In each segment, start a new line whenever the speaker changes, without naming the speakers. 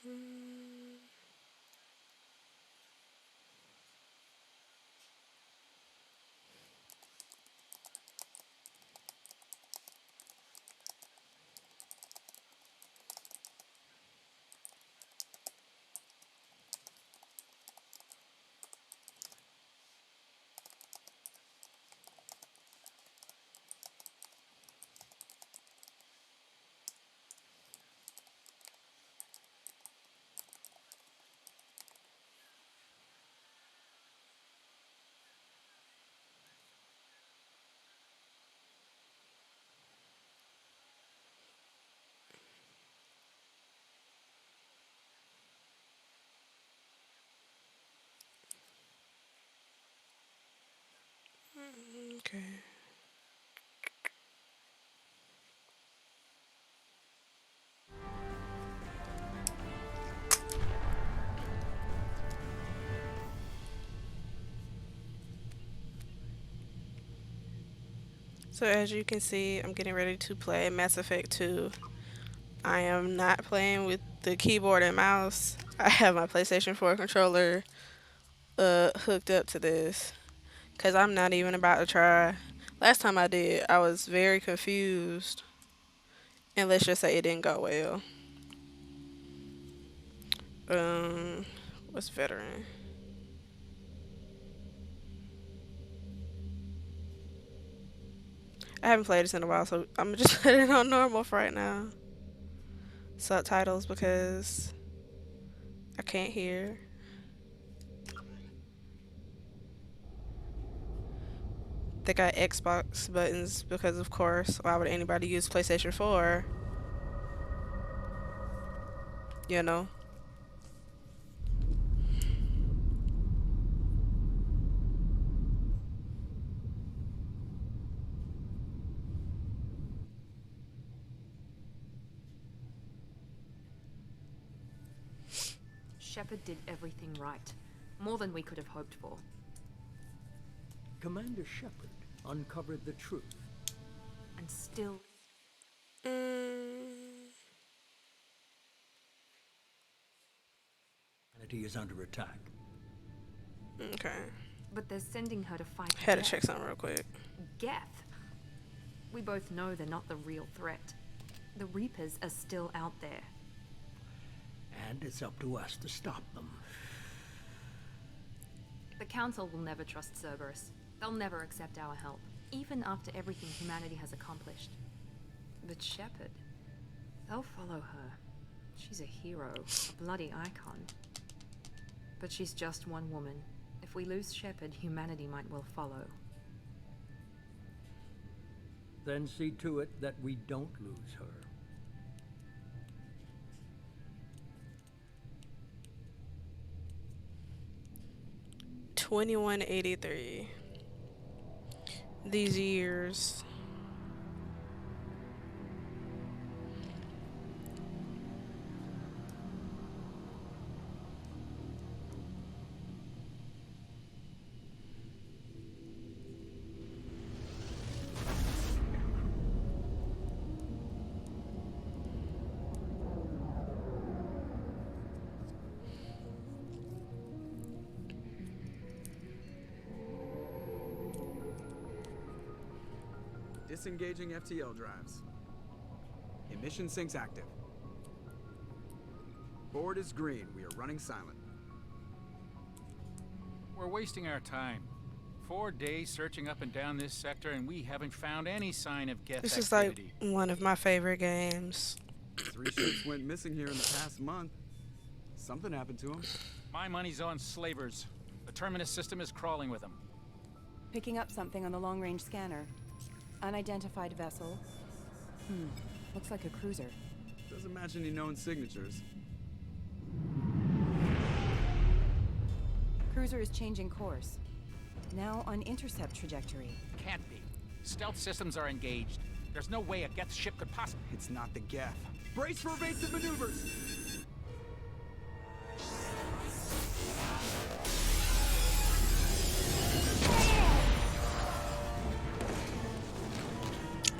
Okay. So as you can see, I'm getting ready to play Mass Effect 2. I am not playing with the keyboard and mouse. I have my PlayStation 4 controller hooked up to this because I'm not even about to try. Last time I did, I was very confused, and let's just say it didn't go well. Um, what's veteran? I haven't played this in a while, so I'm just putting it on normal for right now. Subtitles because I can't hear. They got Xbox buttons because, of course, why would anybody use PlayStation 4? You know?
Shepard did everything right. More than we could have hoped for.
Commander Shepard uncovered the truth.
And still...
Humanity is under attack.
Okay.
But they're sending her to fight
Had to
Geth.
check something real quick.
Geth? We both know they're not the real threat. The Reapers are still out there.
And it's up to us to stop them.
The Council will never trust Cerberus. They'll never accept our help, even after everything humanity has accomplished. But Shepard, they'll follow her. She's a hero, a bloody icon. But she's just one woman. If we lose Shepard, humanity might well follow.
Then see to it that we don't lose her.
$21.83. These years.
Disengaging FTL drives. Emission sinks active. Board is green. We are running silent.
We're wasting our time. 4 days searching up and down this sector, and we haven't found any sign of Geth
This is
activity.
like one of my favorite games.
3 ships went missing here in the past month. Something happened to them.
My money's on slavers. The Terminus system is crawling with them.
Picking up something on the long-range scanner. Unidentified vessel. Looks like a cruiser.
Doesn't match any known signatures.
Cruiser is changing course. Now on intercept trajectory.
Can't be. Stealth systems are engaged. There's no way a Geth ship could possibly...
It's not the Geth. Brace for evasive maneuvers!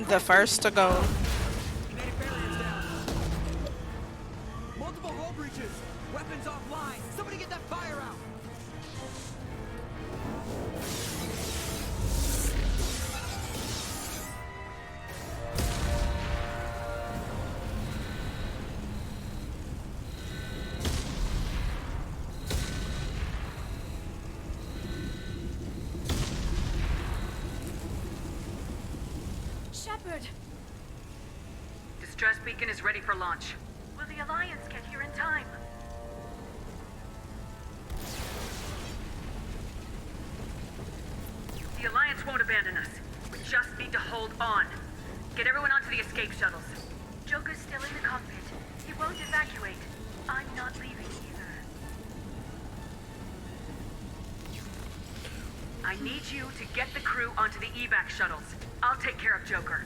The first to go.
Kinetic barriers down. Multiple hull breaches.
fine! Somebody get that fire out!
Shepard!
Distress beacon is ready for launch. Will the Alliance get here in time? The Alliance won't abandon us. We just need to hold on. Get everyone onto the escape shuttles. Joker's still in the cockpit. He won't evacuate. I'm not leaving either. I need you to get the crew onto the evac shuttles. I'll take care of Joker.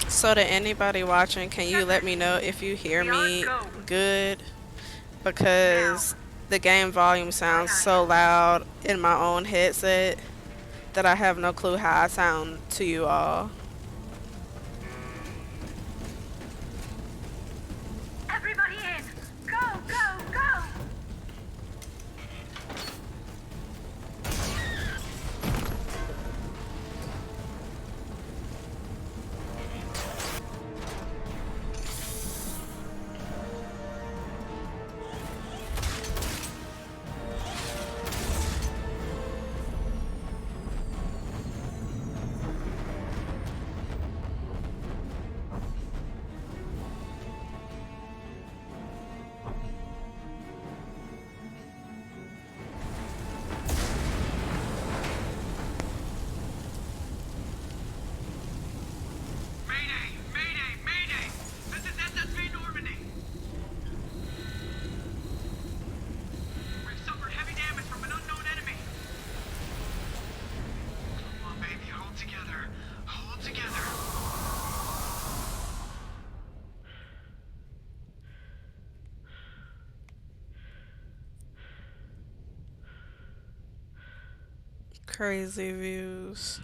So to anybody watching, can you let me know if you hear me good? Because the game volume sounds so loud in my own headset that I have no clue how I sound to you all.
Everybody in! Go, go, go!
Mayday! Mayday! Mayday! This is SSV Normandy! We've suffered heavy damage from an unknown enemy! Come on, baby, hold together. Hold together.
Crazy views.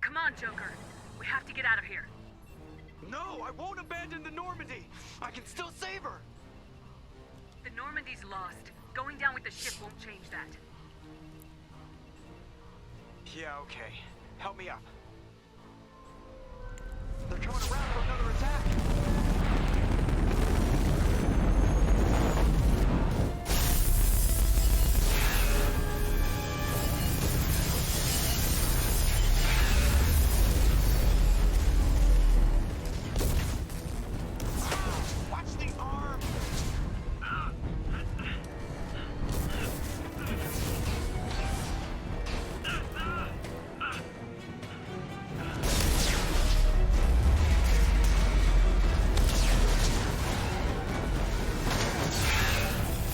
Come on, Joker. We have to get out of here.
No, I won't abandon the Normandy! I can still save her!
The Normandy's lost. Going down with the ship won't change that.
Yeah, okay. Help me up. They're coming around for another attack! Watch the arm!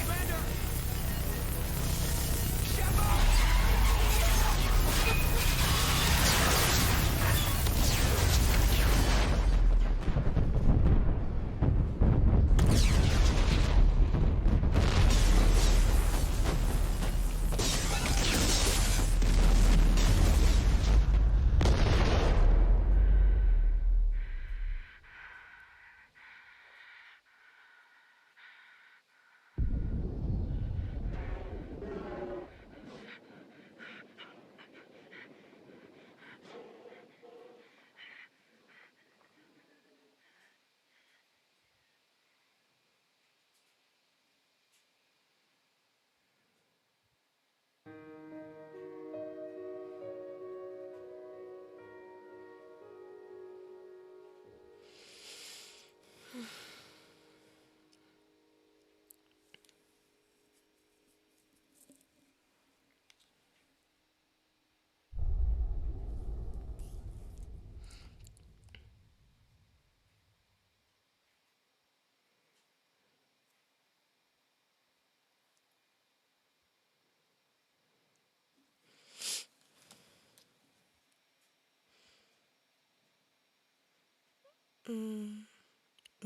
Commander! Shepard!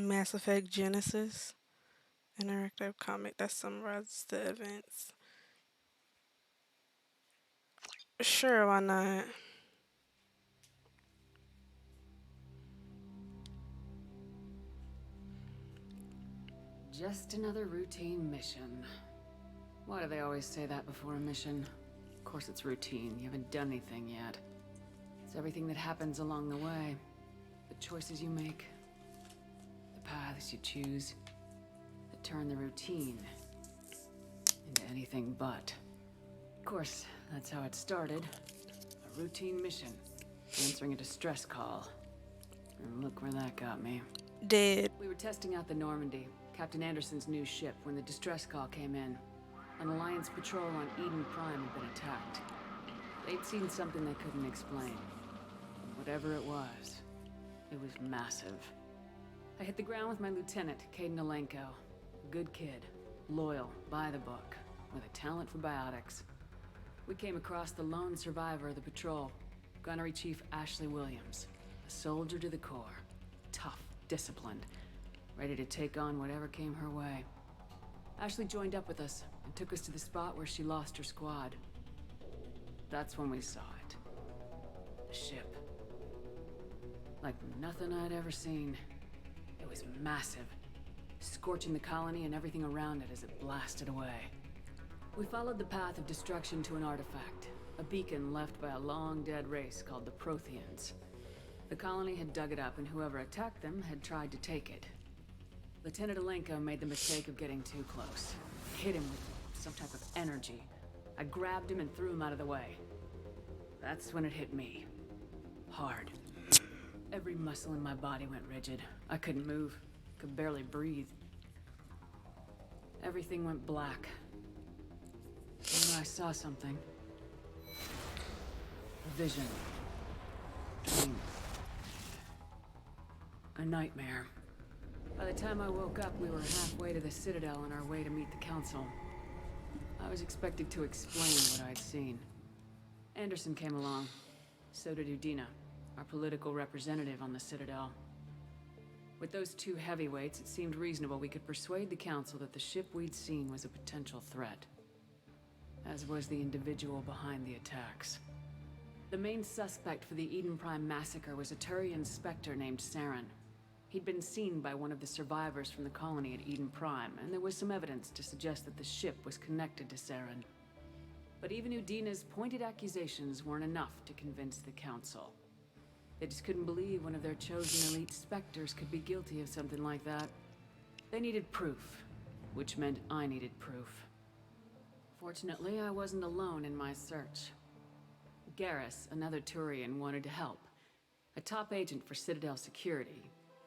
Mass Effect Genesis interactive comic that summarizes the events. Sure, why not?
Just another routine mission. Why do they always say that before a mission? Of course it's routine. You haven't done anything yet. It's everything that happens along the way. The choices you make. The paths you choose. That turn the routine into anything but. Of course, that's how it started. A routine mission. Answering a distress call. And look where that got me.
Dead.
We were testing out the Normandy, Captain Anderson's new ship, when the distress call came in. An Alliance patrol on Eden Prime had been attacked. They'd seen something they couldn't explain. Whatever it was massive. I hit the ground with my lieutenant, Caden Alenko. A good kid, loyal, by the book, with a talent for biotics. We came across the lone survivor of the patrol, Gunnery Chief Ashley Williams. A soldier to the core. Tough, disciplined, ready to take on whatever came her way. Ashley joined up with us and took us to the spot where she lost her squad. That's when we saw it. The ship. Like nothing I'd ever seen. It was massive, scorching the colony and everything around it as it blasted away. We followed the path of destruction to an artifact, a beacon left by a long-dead race called the Protheans. The colony had dug it up, and whoever attacked them had tried to take it. Lieutenant Alenko made the mistake of getting too close. Hit him with some type of energy. I grabbed him and threw him out of the way. That's when it hit me. Hard. Every muscle in my body went rigid. I couldn't move. Could barely breathe. Everything went black. And then I saw something. A vision. Dream. A nightmare. By the time I woke up, we were halfway to the Citadel on our way to meet the Council. I was expected to explain what I'd seen. Anderson came along. So did Udina, our political representative on the Citadel. With those two heavyweights, it seemed reasonable we could persuade the Council that the ship we'd seen was a potential threat. As was the individual behind the attacks. The main suspect for the Eden Prime massacre was a Turian Spectre named Saren. He'd been seen by one of the survivors from the colony at Eden Prime, and there was some evidence to suggest that the ship was connected to Saren. But even Udina's pointed accusations weren't enough to convince the Council. They just couldn't believe one of their chosen elite Spectres could be guilty of something like that. They needed proof, which meant I needed proof. Fortunately, I wasn't alone in my search. Garrus, another Turian, wanted to help. A top agent for Citadel security.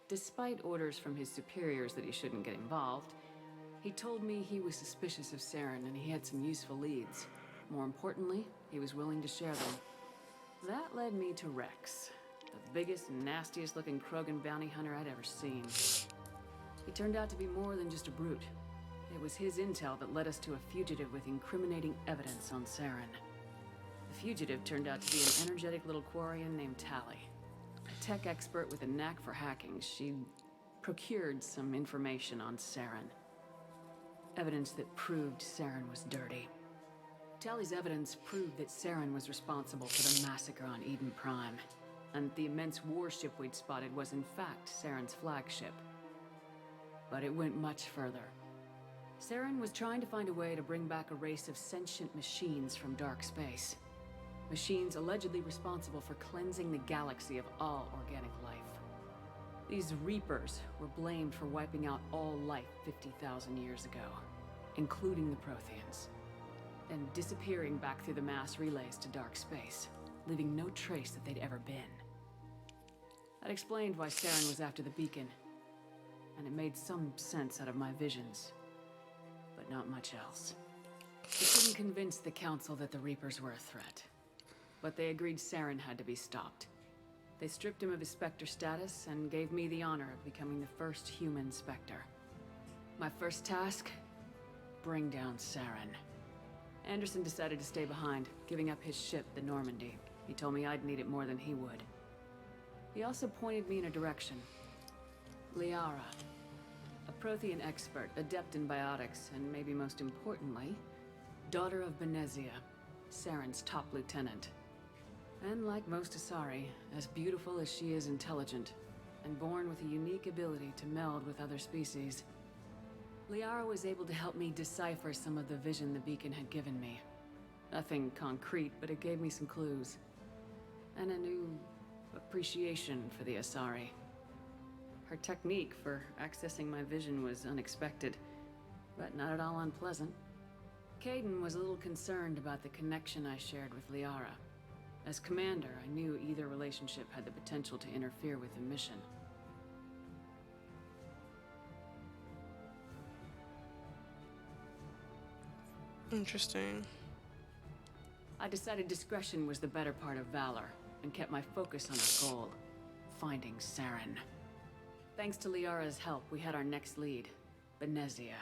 Despite orders from his superiors that he shouldn't get involved, he told me he was suspicious of Saren and he had some useful leads. More importantly, he was willing to share them. That led me to Rex, the biggest and nastiest looking Krogan bounty hunter I'd ever seen. He turned out to be more than just a brute. It was his intel that led us to a fugitive with incriminating evidence on Saren. The fugitive turned out to be an energetic little Quarian named Tally. A tech expert with a knack for hacking, she procured some information on Saren. Evidence that proved Saren was dirty. Tally's evidence proved that Saren was responsible for the massacre on Eden Prime, and the immense warship we'd spotted was in fact Saren's flagship. But it went much further. Saren was trying to find a way to bring back a race of sentient machines from dark space. Machines allegedly responsible for cleansing the galaxy of all organic life. These Reapers were blamed for wiping out all life 50,000 years ago, including the Protheans, and disappearing back through the mass relays to dark space, leaving no trace that they'd ever been. That explained why Saren was after the beacon, and it made some sense out of my visions, but not much else. It couldn't convince the Council that the Reapers were a threat. But they agreed Saren had to be stopped. They stripped him of his Spectre status and gave me the honor of becoming the first human Spectre. My first task? Bring down Saren. Anderson decided to stay behind, giving up his ship, the Normandy. He told me I'd need it more than he would. He also pointed me in a direction. Liara. A Prothean expert, adept in biotics, and maybe most importantly, daughter of Benezia, Saren's top lieutenant. And like most Asari, as beautiful as she is intelligent, and born with a unique ability to meld with other species. Liara was able to help me decipher some of the vision the beacon had given me. Nothing concrete, but it gave me some clues. And a new appreciation for the Asari. Her technique for accessing my vision was unexpected, but not at all unpleasant. Caden was a little concerned about the connection I shared with Liara. As commander, I knew either relationship had the potential to interfere with the mission.
Interesting.
I decided discretion was the better part of valor, and kept my focus on our goal, finding Saren. Thanks to Liara's help, we had our next lead, Benezia.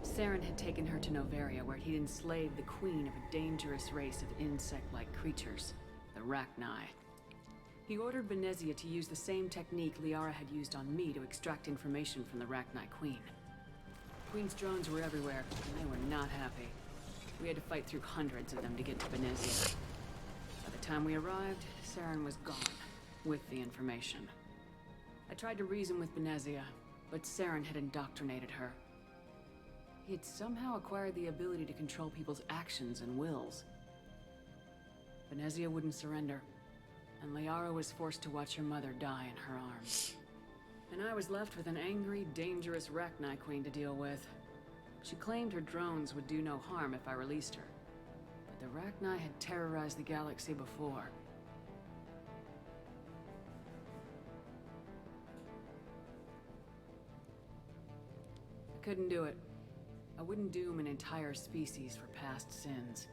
Saren had taken her to Noveria, where he'd enslaved the queen of a dangerous race of insect-like creatures, the Rachni. He ordered Benezia to use the same technique Liara had used on me to extract information from the Rachni queen. Queen's drones were everywhere, and they were not happy. We had to fight through hundreds of them to get to Benezia. By the time we arrived, Saren was gone, with the information. I tried to reason with Benezia, but Saren had indoctrinated her. He had somehow acquired the ability to control people's actions and wills. Benezia wouldn't surrender, and Liara was forced to watch her mother die in her arms. And I was left with an angry, dangerous Rachni queen to deal with. She claimed her drones would do no harm if I released her. But the Rachni had terrorized the galaxy before. I couldn't do it. I wouldn't doom an entire species for past sins.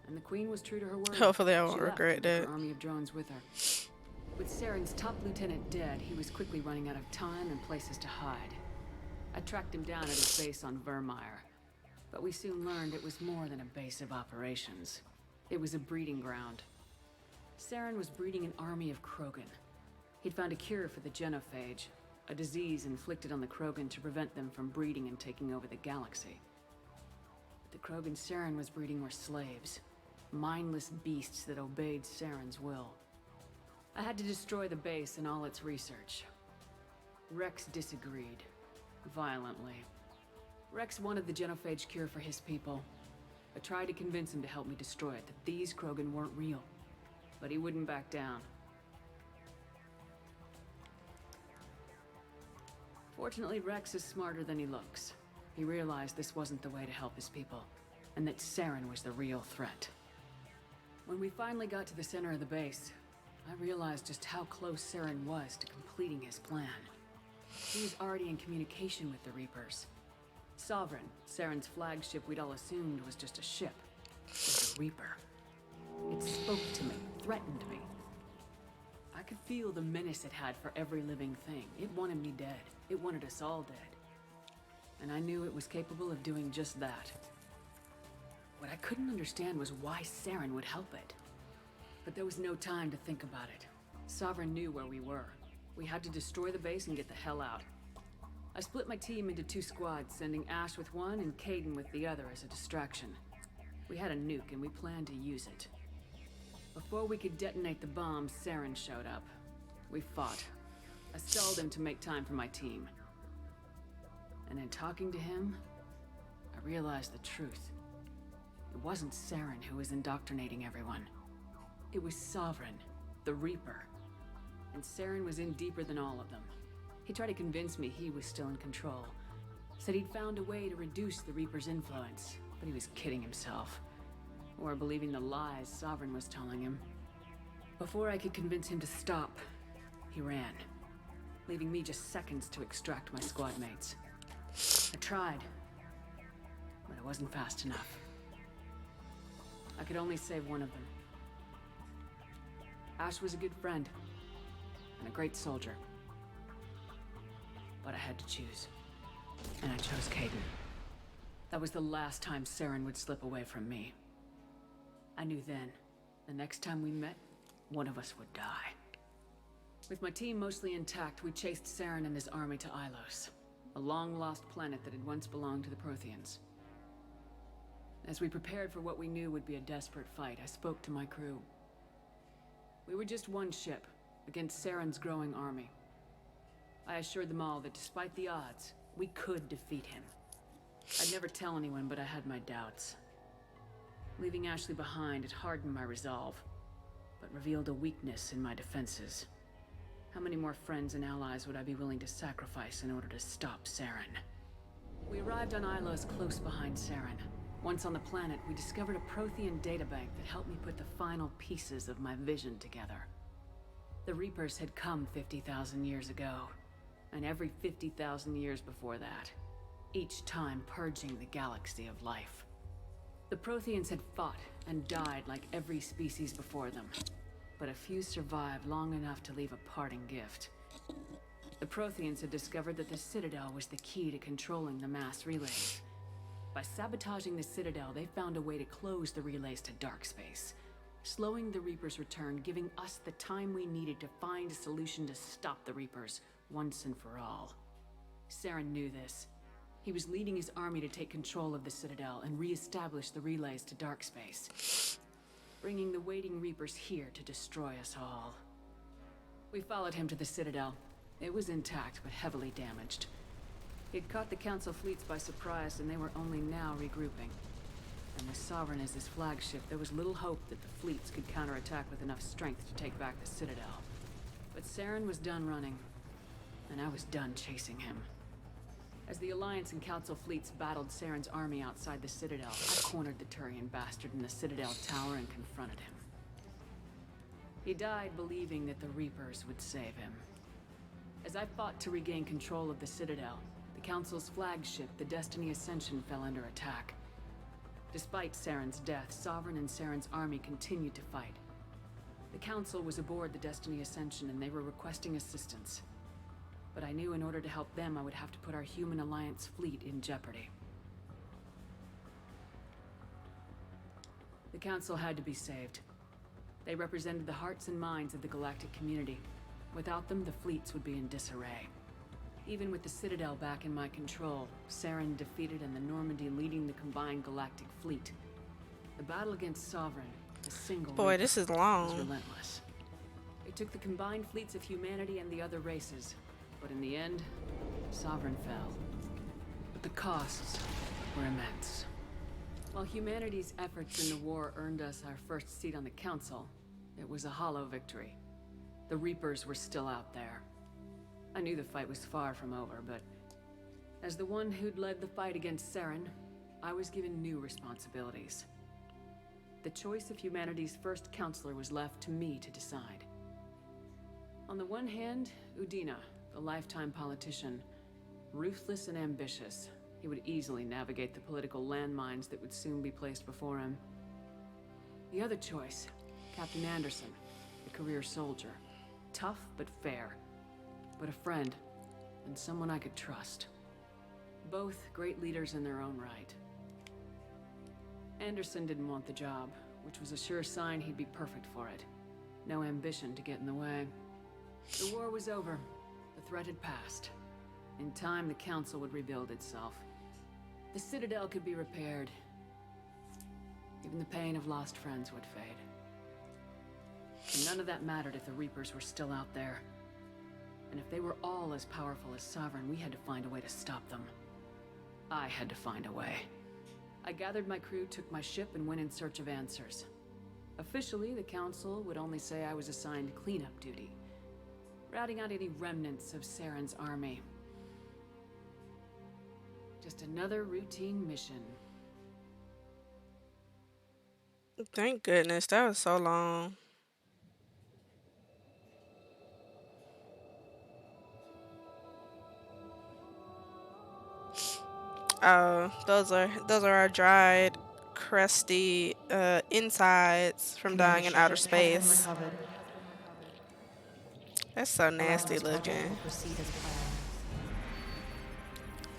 And the Queen was true to her word.
Hopefully I won't
She left
regret
and took
that.
her army of drones with her. With Saren's top lieutenant dead, he was quickly running out of time and places to hide. I tracked him down at his base on Vermeer. But we soon learned it was more than a base of operations. It was a breeding ground. Saren was breeding an army of Krogan. He'd found a cure for the genophage, a disease inflicted on the Krogan to prevent them from breeding and taking over the galaxy. But the Krogan Saren was breeding were slaves, mindless beasts that obeyed Saren's will. I had to destroy the base and all its research. Rex disagreed, violently. Rex wanted the genophage cure for his people. I tried to convince him to help me destroy it, that these Krogan weren't real. But he wouldn't back down. Fortunately, Rex is smarter than he looks. He realized this wasn't the way to help his people, and that Saren was the real threat. When we finally got to the center of the base, I realized just how close Saren was to completing his plan. He was already in communication with the Reapers. Sovereign, Saren's flagship we'd all assumed was just a ship, was a Reaper. It spoke to me, threatened me. I could feel the menace it had for every living thing. It wanted me dead. It wanted us all dead. And I knew it was capable of doing just that. What I couldn't understand was why Saren would help it. But there was no time to think about it. Sovereign knew where we were. We had to destroy the base and get the hell out. I split my team into 2 squads, sending Ash with one and Caden with the other as a distraction. We had a nuke and we planned to use it. Before we could detonate the bomb, Saren showed up. We fought. I stalled him to make time for my team. And in talking to him, I realized the truth. It wasn't Saren who was indoctrinating everyone. It was Sovereign, the Reaper. And Saren was in deeper than all of them. He tried to convince me he was still in control. Said he'd found a way to reduce the Reaper's influence, but he was kidding himself. Or believing the lies Sovereign was telling him. Before I could convince him to stop, he ran, leaving me just seconds to extract my squad mates. I tried, but I wasn't fast enough. I could only save one of them. Ash was a good friend, and a great soldier. But I had to choose, and I chose Caden. That was the last time Saren would slip away from me. I knew then, the next time we met, one of us would die. With my team mostly intact, we chased Saren and his army to Ilos, a long-lost planet that had once belonged to the Protheans. As we prepared for what we knew would be a desperate fight, I spoke to my crew. We were just one ship, against Saren's growing army. I assured them all that despite the odds, we could defeat him. I'd never tell anyone, but I had my doubts. Leaving Ashley behind, it hardened my resolve, but revealed a weakness in my defenses. How many more friends and allies would I be willing to sacrifice in order to stop Saren? We arrived on Ilos close behind Saren. Once on the planet, we discovered a Prothean databank that helped me put the final pieces of my vision together. The Reapers had come 50,000 years ago, and every 50,000 years before that, each time purging the galaxy of life. The Protheans had fought and died like every species before them, but a few survived long enough to leave a parting gift. The Protheans had discovered that the Citadel was the key to controlling the mass relays. By sabotaging the Citadel, they found a way to close the relays to dark space, slowing the Reapers' return, giving us the time we needed to find a solution to stop the Reapers once and for all. Saren knew this. He was leading his army to take control of the Citadel and re-establish the relays to dark space, bringing the waiting Reapers here to destroy us all. We followed him to the Citadel. It was intact, but heavily damaged. He'd caught the Council fleets by surprise, and they were only now regrouping. And with Sovereign as his flagship, there was little hope that the fleets could counterattack with enough strength to take back the Citadel. But Saren was done running, and I was done chasing him. As the Alliance and Council fleets battled Saren's army outside the Citadel, I cornered the Turian bastard in the Citadel tower and confronted him. He died believing that the Reapers would save him. As I fought to regain control of the Citadel, the Council's flagship, the Destiny Ascension, fell under attack. Despite Saren's death, Sovereign and Saren's army continued to fight. The Council was aboard the Destiny Ascension and they were requesting assistance. But I knew in order to help them, I would have to put our human Alliance fleet in jeopardy. The Council had to be saved. They represented the hearts and minds of the galactic community. Without them, the fleets would be in disarray. Even with the Citadel back in my control, Saren defeated and the Normandy leading the combined galactic fleet. The battle against Sovereign, a single
Boy,
Reaper,
this is
was
long.
relentless. It took the combined fleets of humanity and the other races, but in the end, Sovereign fell. But the costs were immense. While humanity's efforts in the war earned us our first seat on the Council, it was a hollow victory. The Reapers were still out there. I knew the fight was far from over, but as the one who'd led the fight against Saren, I was given new responsibilities. The choice of humanity's first counselor was left to me to decide. On the one hand, Udina, the lifetime politician, ruthless and ambitious. He would easily navigate the political landmines that would soon be placed before him. The other choice, Captain Anderson, the career soldier. Tough but fair, but a friend, and someone I could trust. Both great leaders in their own right. Anderson didn't want the job, which was a sure sign he'd be perfect for it. No ambition to get in the way. The war was over. The threat had passed. In time, the Council would rebuild itself. The Citadel could be repaired. Even the pain of lost friends would fade. And none of that mattered if the Reapers were still out there. And if they were all as powerful as Sovereign, we had to find a way to stop them. I had to find a way. I gathered my crew, took my ship, and went in search of answers. Officially, the Council would only say I was assigned cleanup duty, routing out any remnants of Saren's army. Just another routine mission.
Thank goodness, that was so long. Oh, those are our dried, crusty insides from dying in outer space. That's so nasty looking.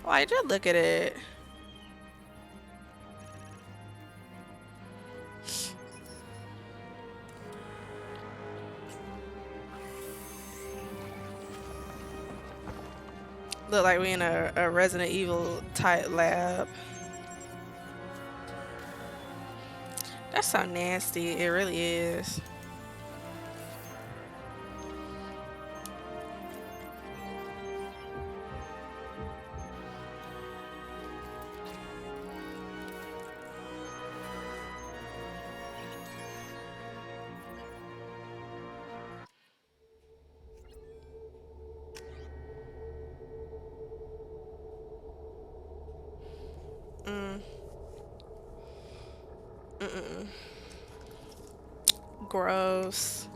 Why just look at it? Look like we in a Resident Evil type lab. That's so nasty. It really is. Mm. Mm-mm. Gross.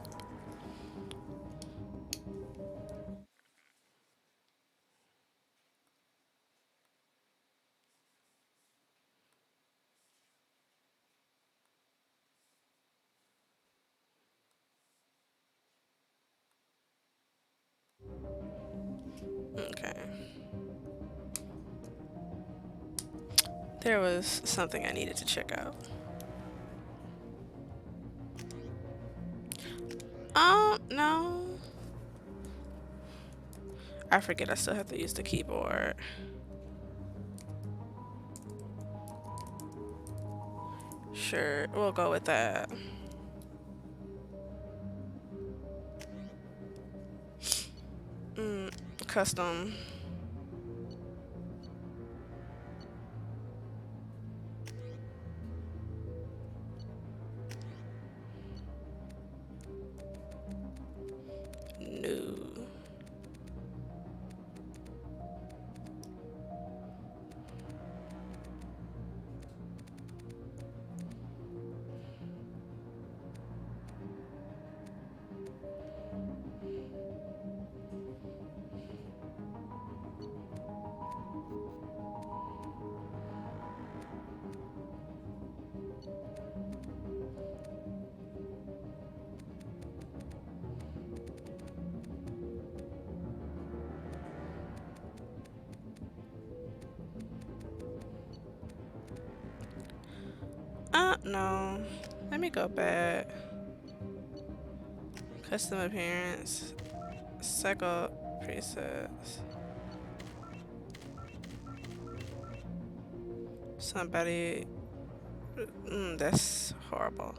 Okay. There was something I needed to check out. No. I forget I still have to use the keyboard. Sure, we'll go with that. Mm, custom. No. No. Let me go back. Custom appearance. Cycle presets. Somebody. That's horrible.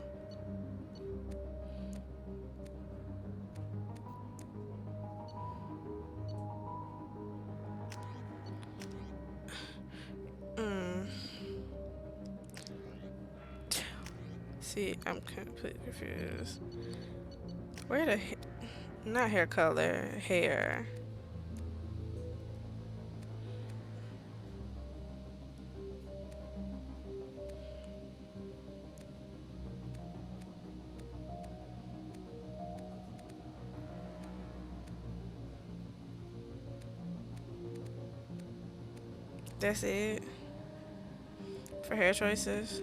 Mm. See, I'm completely confused. Where the not hair color, hair. That's it for hair choices.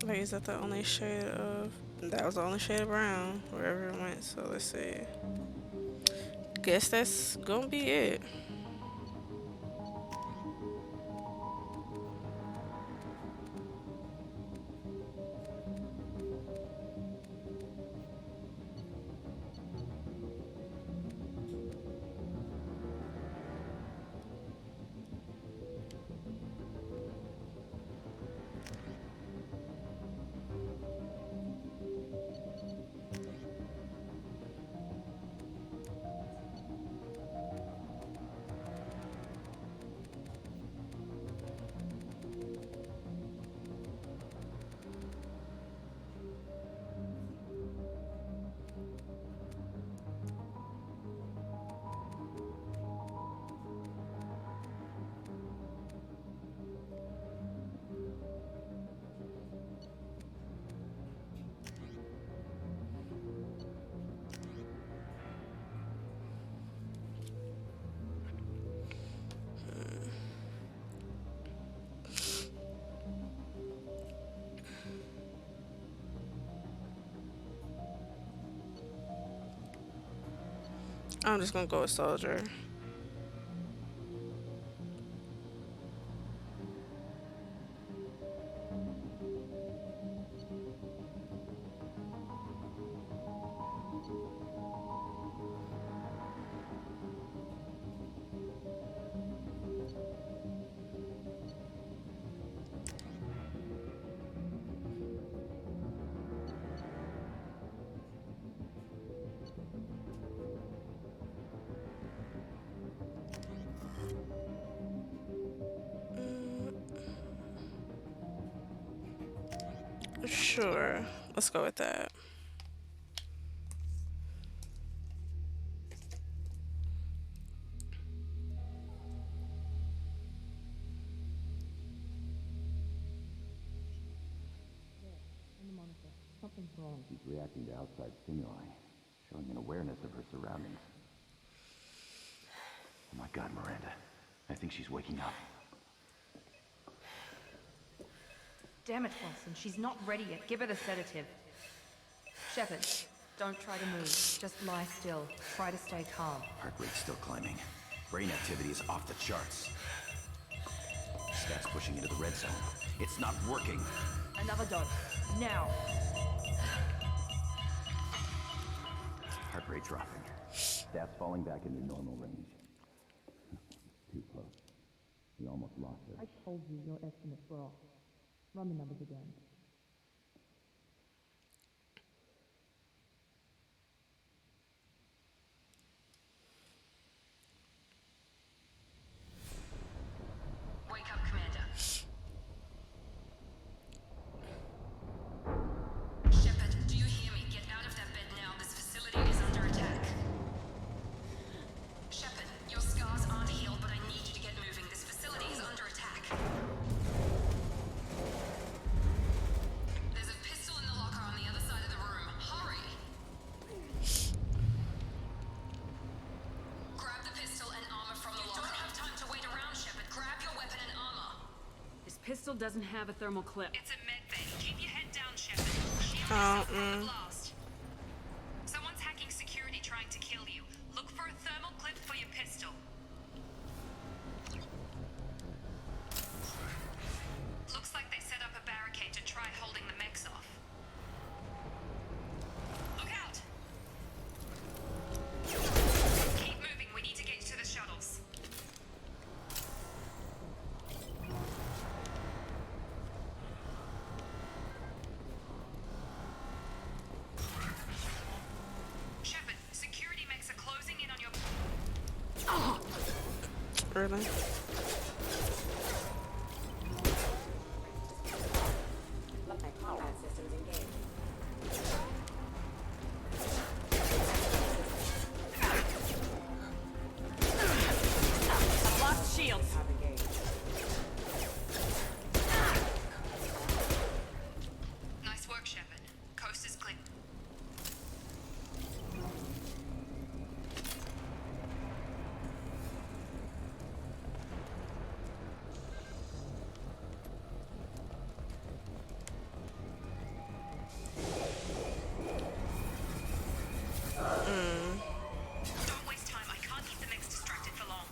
Wait, is that the only shade of? That was the only shade of brown wherever it went. So let's see. Guess that's gonna be it. I'm just gonna go with soldier. Sure. Let's go with that.
She's reacting to outside stimuli, showing an awareness of her surroundings. Oh my God, Miranda. I think she's waking up.
Damn it, Wilson. She's not ready yet. Give her the sedative. Shepard, don't try to move. Just lie still. Try to stay calm.
Heart rate's still climbing. Brain activity is off the charts. Stats pushing into the red zone. It's not working.
Another dose. Now.
Heart rate dropping. Stats falling back into normal range. Too close. We almost lost her.
I told you your estimates were off. Run the numbers again.
Wake up, Commander. Shepard, do you hear me? Get out of that bed now. This facility is under attack. Shepard, your scars aren't healed, but I need you to get moving. This facility is under attack. There's a pistol in the locker on the other side of the room. Hurry! Grab the pistol and armor from the locker. You don't have time to wait around, Shepard. Grab your weapon and armor.
This pistol doesn't have a thermal clip.
It's a med bay. Keep your head down, Shepard. Shield
Oh,
yourself from the blast. Someone's hacking security trying to kill you. Look for a thermal clip for your pistol. Looks like they set up a barricade to try holding the mechs off. Look out! Keep moving. We need to get you to the shuttles. Shepard, security mechs are closing in on your...
Really?
Lost shields.
Nice work, Shepard. Coast is clear. Don't waste time. I can't keep the mechs distracted for long.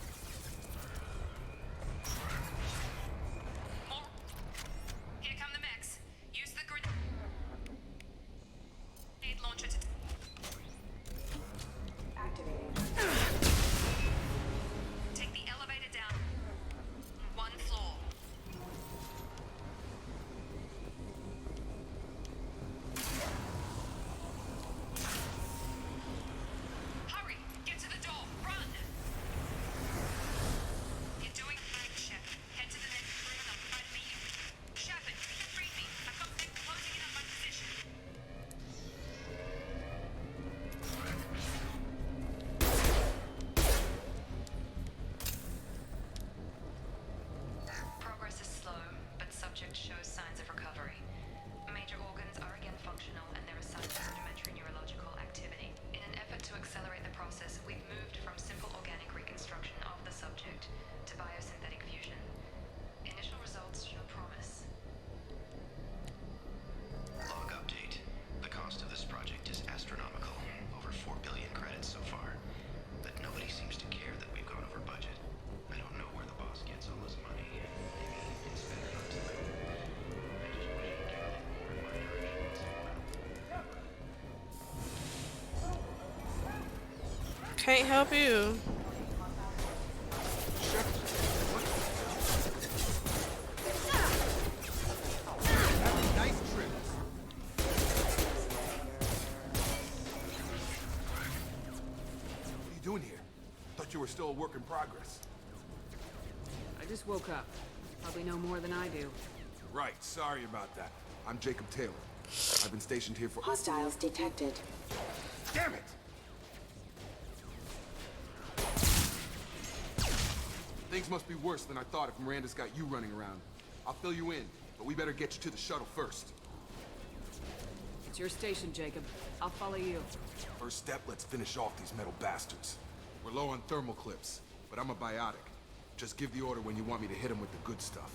Can't help you.
Nice trip. What are you doing here? Thought you were still a work in progress.
I just woke up. Probably know more than I do.
Right, sorry about that. I'm Jacob Taylor. I've been stationed here for—
Hostiles detected.
Damn it! Things must be worse than I thought if Miranda's got you running around. I'll fill you in, but we better get you to the shuttle first.
It's your station, Jacob. I'll follow you.
First step, let's finish off these metal bastards. We're low on thermal clips, but I'm a biotic. Just give the order when you want me to hit them with the good stuff.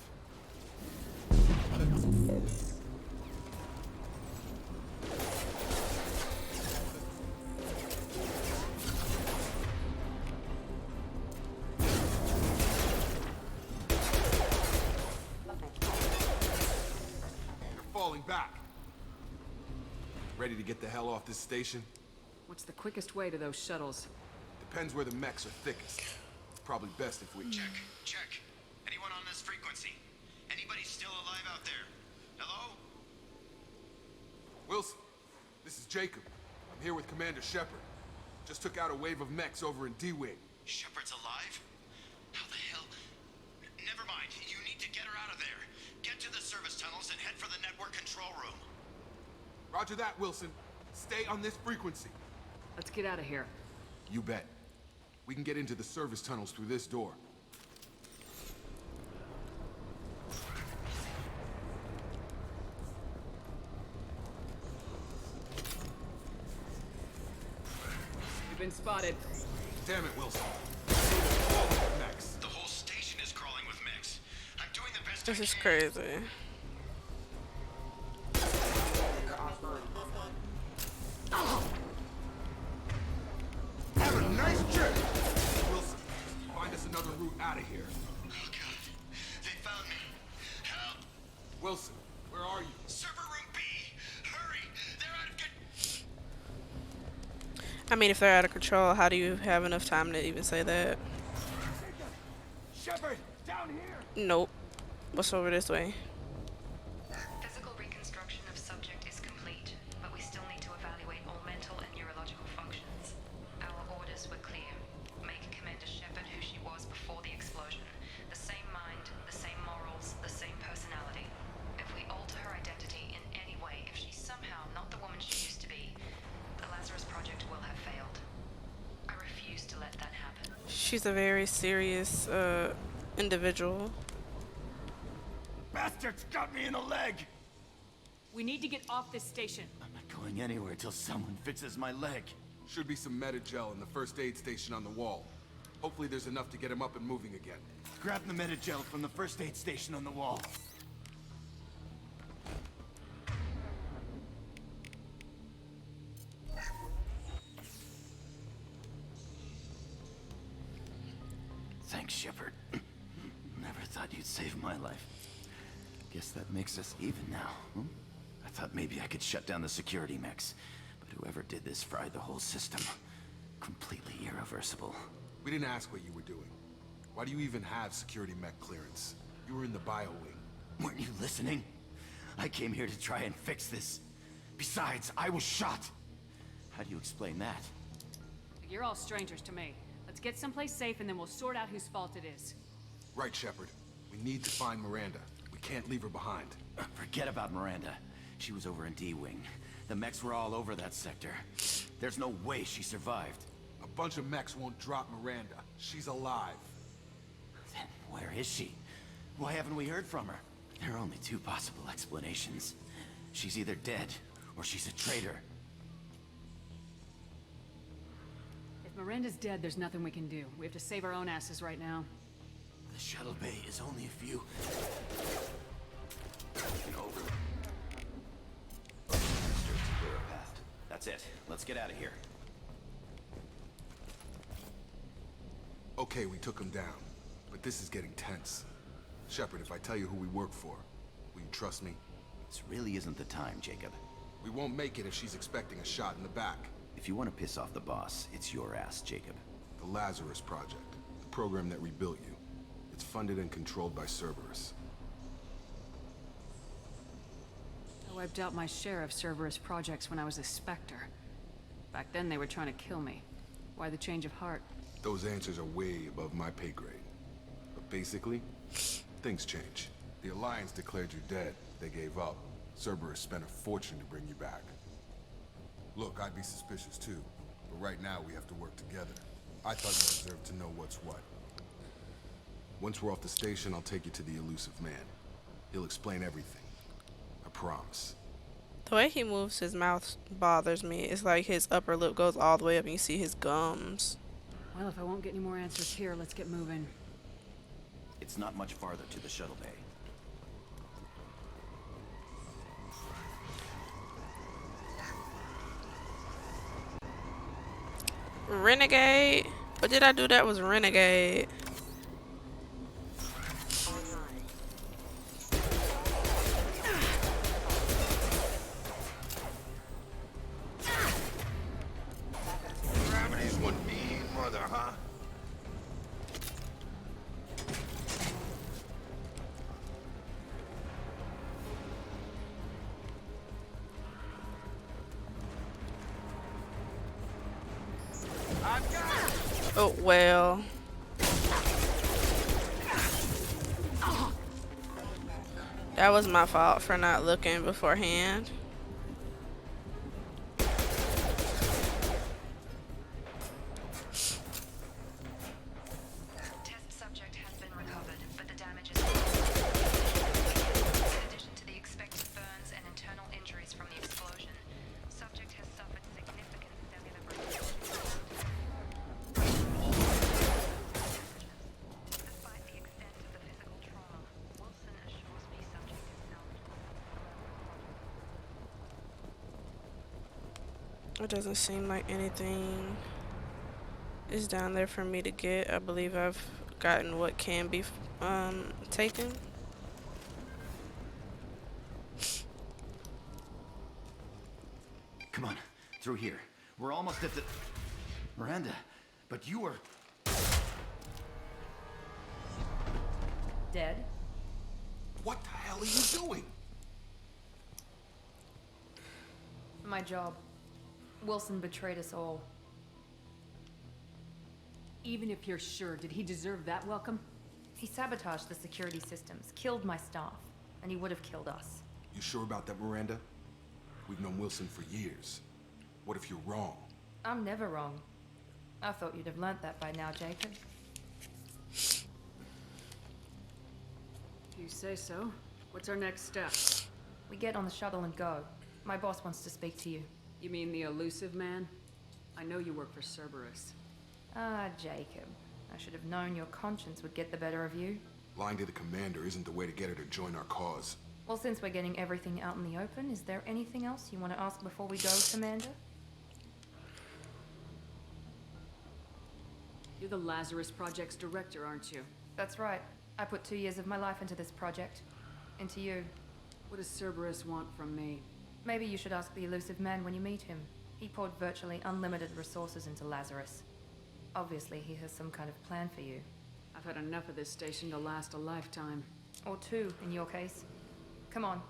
They're falling back. Ready to get the hell off this station?
What's the quickest way to those shuttles?
Depends where the mechs are thickest. It's probably best if we—
Check. Anyone on this frequency? Anybody still alive out there? Hello?
Wilson, this is Jacob. I'm here with Commander Shepard. Just took out a wave of mechs over in D-Wing.
Shepard's alive? How the hell? Never mind. You need to get her out of there. Get to the service tunnels and head for the network control room.
Roger that, Wilson. Stay on this frequency.
Let's get out of here.
You bet. We can get into the service tunnels through this door.
You've been spotted.
Damn it, Wilson. All the mechs.
The whole station is crawling with mechs. I'm doing the best
This
I
is
can.
crazy.
Have a nice trip! Wilson, find us another route out of here.
Oh, God. They found me. Help!
Wilson, where are you?
Server room B! Hurry! They're out of
I mean, if they're out of control, how do you have enough time to even say that?
Shepard, down here!
Nope. What's over this way?
Physical reconstruction of subject is complete, but we still need to evaluate all mental and neurological functions. Our orders were clear. Make Commander Shepard who she was before the explosion. The same mind, the same morals, the same personality. If we alter her identity in any way, if she's somehow not the woman she used to be, the Lazarus Project will have failed. I refuse to let that happen.
She's a very serious individual.
Bastards got me in the leg!
We need to get off this station.
I'm not going anywhere till someone fixes my leg.
Should be some Metagel in the first aid station on the wall. Hopefully there's enough to get him up and moving again.
Grab the Metagel from the first aid station on the wall. Thanks, Shepard. Never thought you'd save my life. Guess that makes us even now, hmm? I thought maybe I could shut down the security mechs, but whoever did this fried the whole system. Completely irreversible.
We didn't ask what you were doing. Why do you even have security mech clearance? You were in the bio wing.
Weren't you listening? I came here to try and fix this. Besides, I was shot. How do you explain that?
You're all strangers to me. Let's get someplace safe and then we'll sort out whose fault it is.
Right, Shepard. We need to find Miranda. We can't leave her behind.
Forget about Miranda. She was over in D-Wing. The mechs were all over that sector. There's no way she survived.
A bunch of mechs won't drop Miranda. She's alive.
Then where is she? Why haven't we heard from her? There are only two possible explanations. She's either dead, or she's a traitor.
If Miranda's dead, there's nothing we can do. We have to save our own asses right now.
The shuttle bay is only a few... over. That's it. Let's get out of here.
Okay, we took him down. But this is getting tense. Shepard, if I tell you who we work for, will you trust me?
This really isn't the time, Jacob.
We won't make it if she's expecting a shot in the back.
If you want to piss off the boss, it's your ass, Jacob.
The Lazarus Project, the program that rebuilt you. It's funded and controlled by Cerberus.
I wiped out my share of Cerberus projects when I was a Spectre. Back then they were trying to kill me. Why the change of heart?
Those answers are way above my pay grade. But basically, things change. The Alliance declared you dead. They gave up. Cerberus spent a fortune to bring you back. Look, I'd be suspicious too. But right now we have to work together. I thought you deserved to know what's what. Once we're off the station, I'll take you to the elusive man. He'll explain everything. I promise.
The way he moves his mouth bothers me. It's like his upper lip goes all the way up and you see his gums.
Well, if I won't get any more answers here, let's get moving.
It's not much farther to the shuttle bay.
Renegade? What did I do that was Renegade?
Gravity's one mean mother, huh?
Oh, well. That was my fault for not looking beforehand.
Test subject has been recovered, but the damage is in addition to the expected burns and internal injuries from the explosion. Subject has suffered significant cellular breakdown. Despite the extent of the physical trauma, Wilson assures me subject is salvageable.
It doesn't seem like anything is down there for me to get. I believe I've gotten what can be taken.
Come on, through here. We're almost at the... Miranda, but you were...
Dead?
What the hell are you doing?
My job. Wilson betrayed us all.
Even if you're sure, did he deserve that welcome?
He sabotaged the security systems, killed my staff, and he would have killed us.
You sure about that, Miranda? We've known Wilson for years. What if you're wrong?
I'm never wrong. I thought you'd have learnt that by now, Jacob.
If you say so. What's our next step?
We get on the shuttle and go. My boss wants to speak to you.
You mean the elusive man? I know you work for Cerberus.
Ah, Jacob. I should have known your conscience would get the better of you.
Lying to the commander isn't the way to get her to join our cause.
Well, since we're getting everything out in the open, is there anything else you want to ask before we go, Commander?
You're the Lazarus Project's director, aren't you?
That's right. I put 2 years of my life into this project. Into you.
What does Cerberus want from me?
Maybe you should ask the elusive man when you meet him. He poured virtually unlimited resources into Lazarus. Obviously, he has some kind of plan for you.
I've had enough of this station to last a lifetime.
Or 2, in your case. Come on.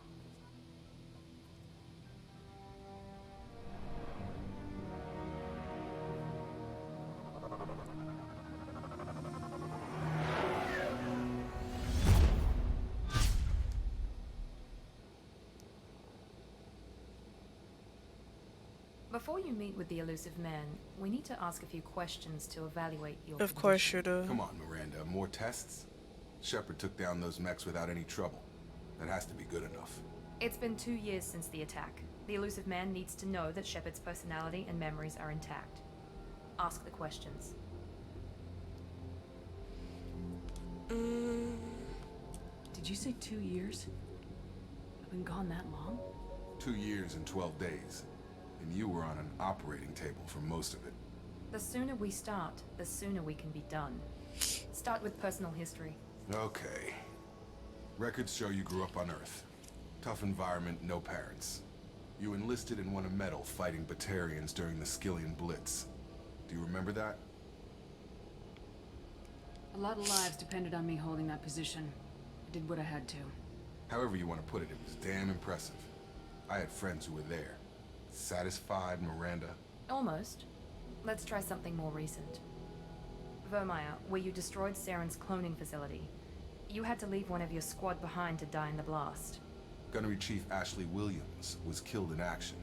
Before you meet with the elusive man, we need to ask a few questions to evaluate your
Of course you do.
Come on, Miranda. More tests? Shepard took down those mechs without any trouble. That has to be good enough.
It's been 2 years since the attack. The elusive man needs to know that Shepard's personality and memories are intact. Ask the questions.
Did you say 2 years? I've been gone that long?
2 years and 12 days. And you were on an operating table for most of it.
The sooner we start, the sooner we can be done. Start with personal history.
Okay. Records show you grew up on Earth. Tough environment, no parents. You enlisted and won a medal fighting Batarians during the Skillian Blitz. Do you remember that?
A lot of lives depended on me holding that position. I did what I had to.
However you want to put it, it was damn impressive. I had friends who were there. Satisfied, Miranda?
Almost. Let's try something more recent. Vermeer, where you destroyed Saren's cloning facility. You had to leave one of your squad behind to die in the blast.
Gunnery Chief Ashley Williams was killed in action.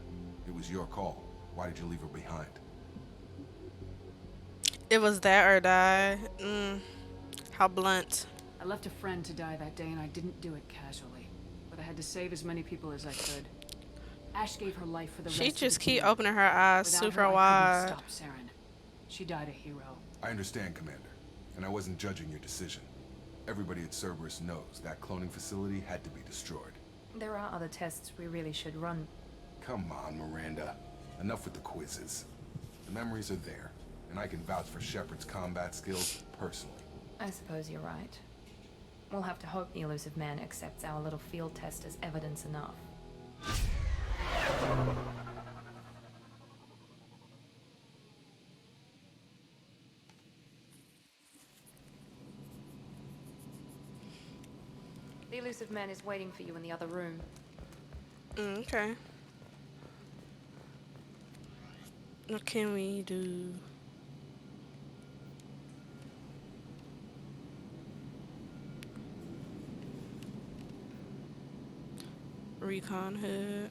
It was your call. Why did you leave her behind?
It was that or die. How blunt.
I left a friend to die that day and I didn't do it casually. But I had to save as many people as I could. Ash gave her life for the rest
She
of
just
the
keep
team.
opening her eyes
Without
super
her, I
wide.
couldn't stop Saren. She died a hero.
I understand, Commander. And I wasn't judging your decision. Everybody at Cerberus knows that cloning facility had to be destroyed.
There are other tests we really should run.
Come on, Miranda. Enough with the quizzes. The memories are there, and I can vouch for Shepard's combat skills personally.
I suppose you're right. We'll have to hope the elusive man accepts our little field test as evidence enough. The elusive man is waiting for you in the other room.
Okay. What can we do? Recon hood.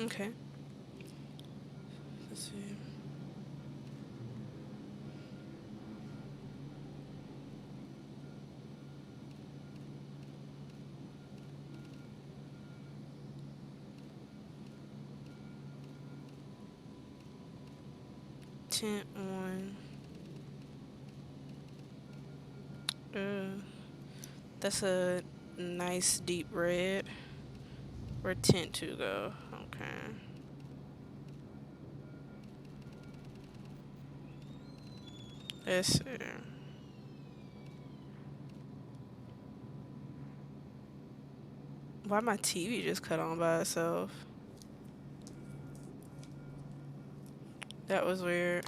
Okay. Let's see. Tint on. That's a nice deep red. Where tint to go? Okay. Let's see. Why my TV just cut on by itself? That was weird.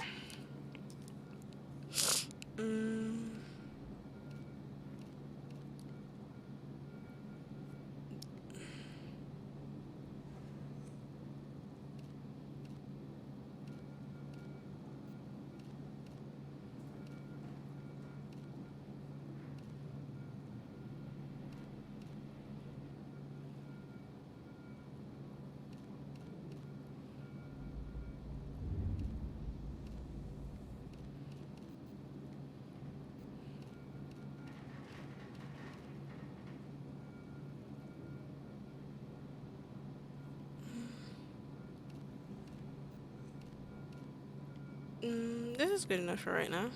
This is good enough for right now.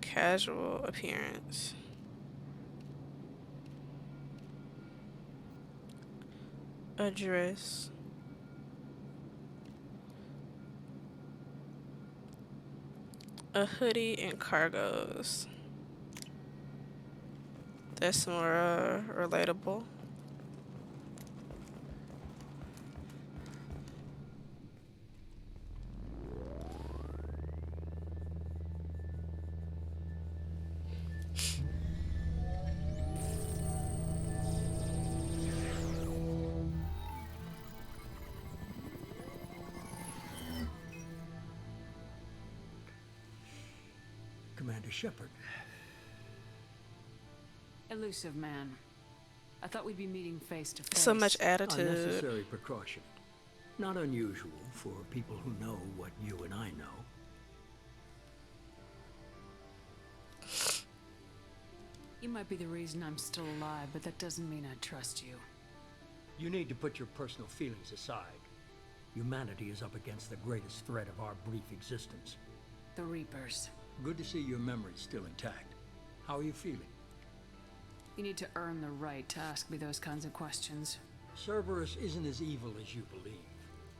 Casual appearance. Address. A hoodie and cargos. That's more relatable.
Commander Shepard.
Elusive man. I thought we'd be meeting face to face.
So much attitude.
Unnecessary precaution. Not unusual for people who know what you and I know.
You might be the reason I'm still alive, but that doesn't mean I trust you.
You need to put your personal feelings aside. Humanity is up against the greatest threat of our brief existence.
The Reapers.
Good to see your memory's still intact. How are you feeling?
You need to earn the right to ask me those kinds of questions.
Cerberus isn't as evil as you believe.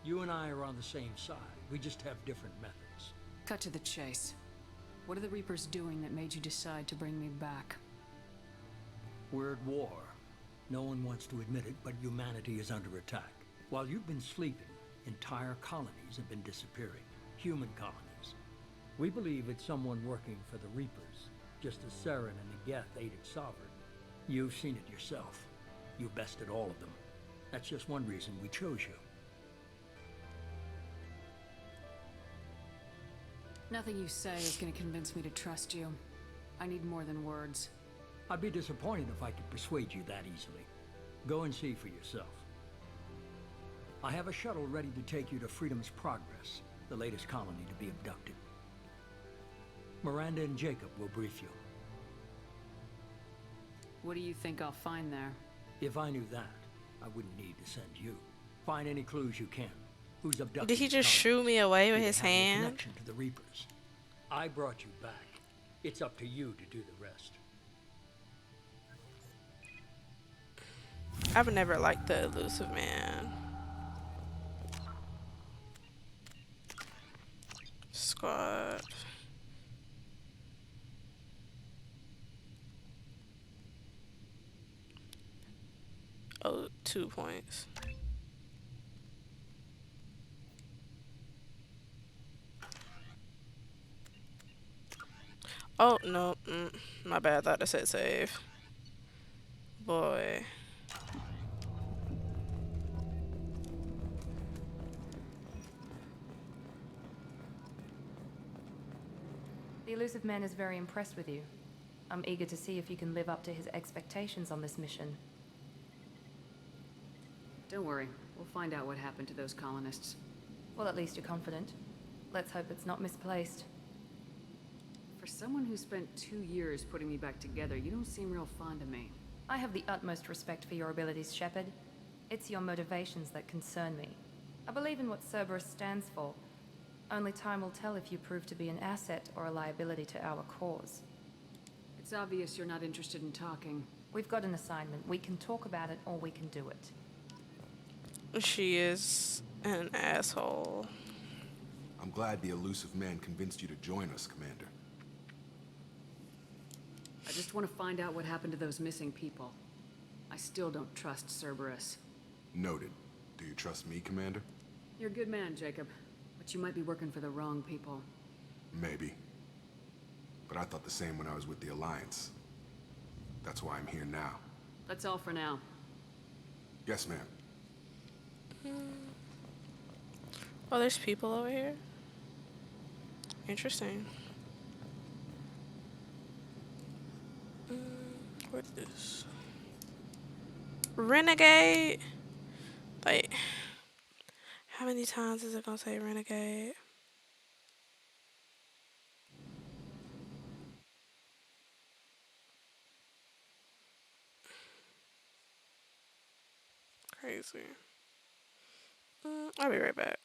You and I are on the same side. We just have different methods.
Cut to the chase. What are the Reapers doing that made you decide to bring me back?
We're at war. No one wants to admit it, but humanity is under attack. While you've been sleeping, entire colonies have been disappearing. Human colonies. We believe it's someone working for the Reapers, just as Saren and the Geth aided Sovereign. You've seen it yourself. You bested all of them. That's just one reason we chose you.
Nothing you say is going to convince me to trust you. I need more than words.
I'd be disappointed if I could persuade you that easily. Go and see for yourself. I have a shuttle ready to take you to Freedom's Progress, the latest colony to be abducted. Miranda and Jacob will brief you.
What do you think I'll find there?
If I knew that, I wouldn't need to send you. Find any clues you can. Who's abducted?
Did he just
the
shoo me away with
colony?
his
Did it have any
hand?
connection to the Reapers. I brought you back. It's up to you to do the rest.
I've never liked the elusive man. Squad. Oh, 2 points. Oh, no. My bad. I thought I said save. Boy.
The elusive man is very impressed with you. I'm eager to see if you can live up to his expectations on this mission.
Don't worry. We'll find out what happened to those colonists.
Well, at least you're confident. Let's hope it's not misplaced.
For someone who spent 2 years putting me back together, you don't seem real fond of me.
I have the utmost respect for your abilities, Shepard. It's your motivations that concern me. I believe in what Cerberus stands for. Only time will tell if you prove to be an asset or a liability to our cause.
It's obvious you're not interested in talking.
We've got an assignment. We can talk about it or we can do it.
She is an asshole.
I'm glad the elusive man convinced you to join us, Commander.
I just want to find out what happened to those missing people. I still don't trust Cerberus.
Noted. Do you trust me, Commander?
You're a good man, Jacob. But you might be working for the wrong people.
Maybe. But I thought the same when I was with the Alliance. That's why I'm here now.
That's all for now.
Yes, ma'am.
Oh, there's people over here? Interesting. What is this? Renegade? Like, how many times is it gonna say renegade? Crazy. I'll be right back.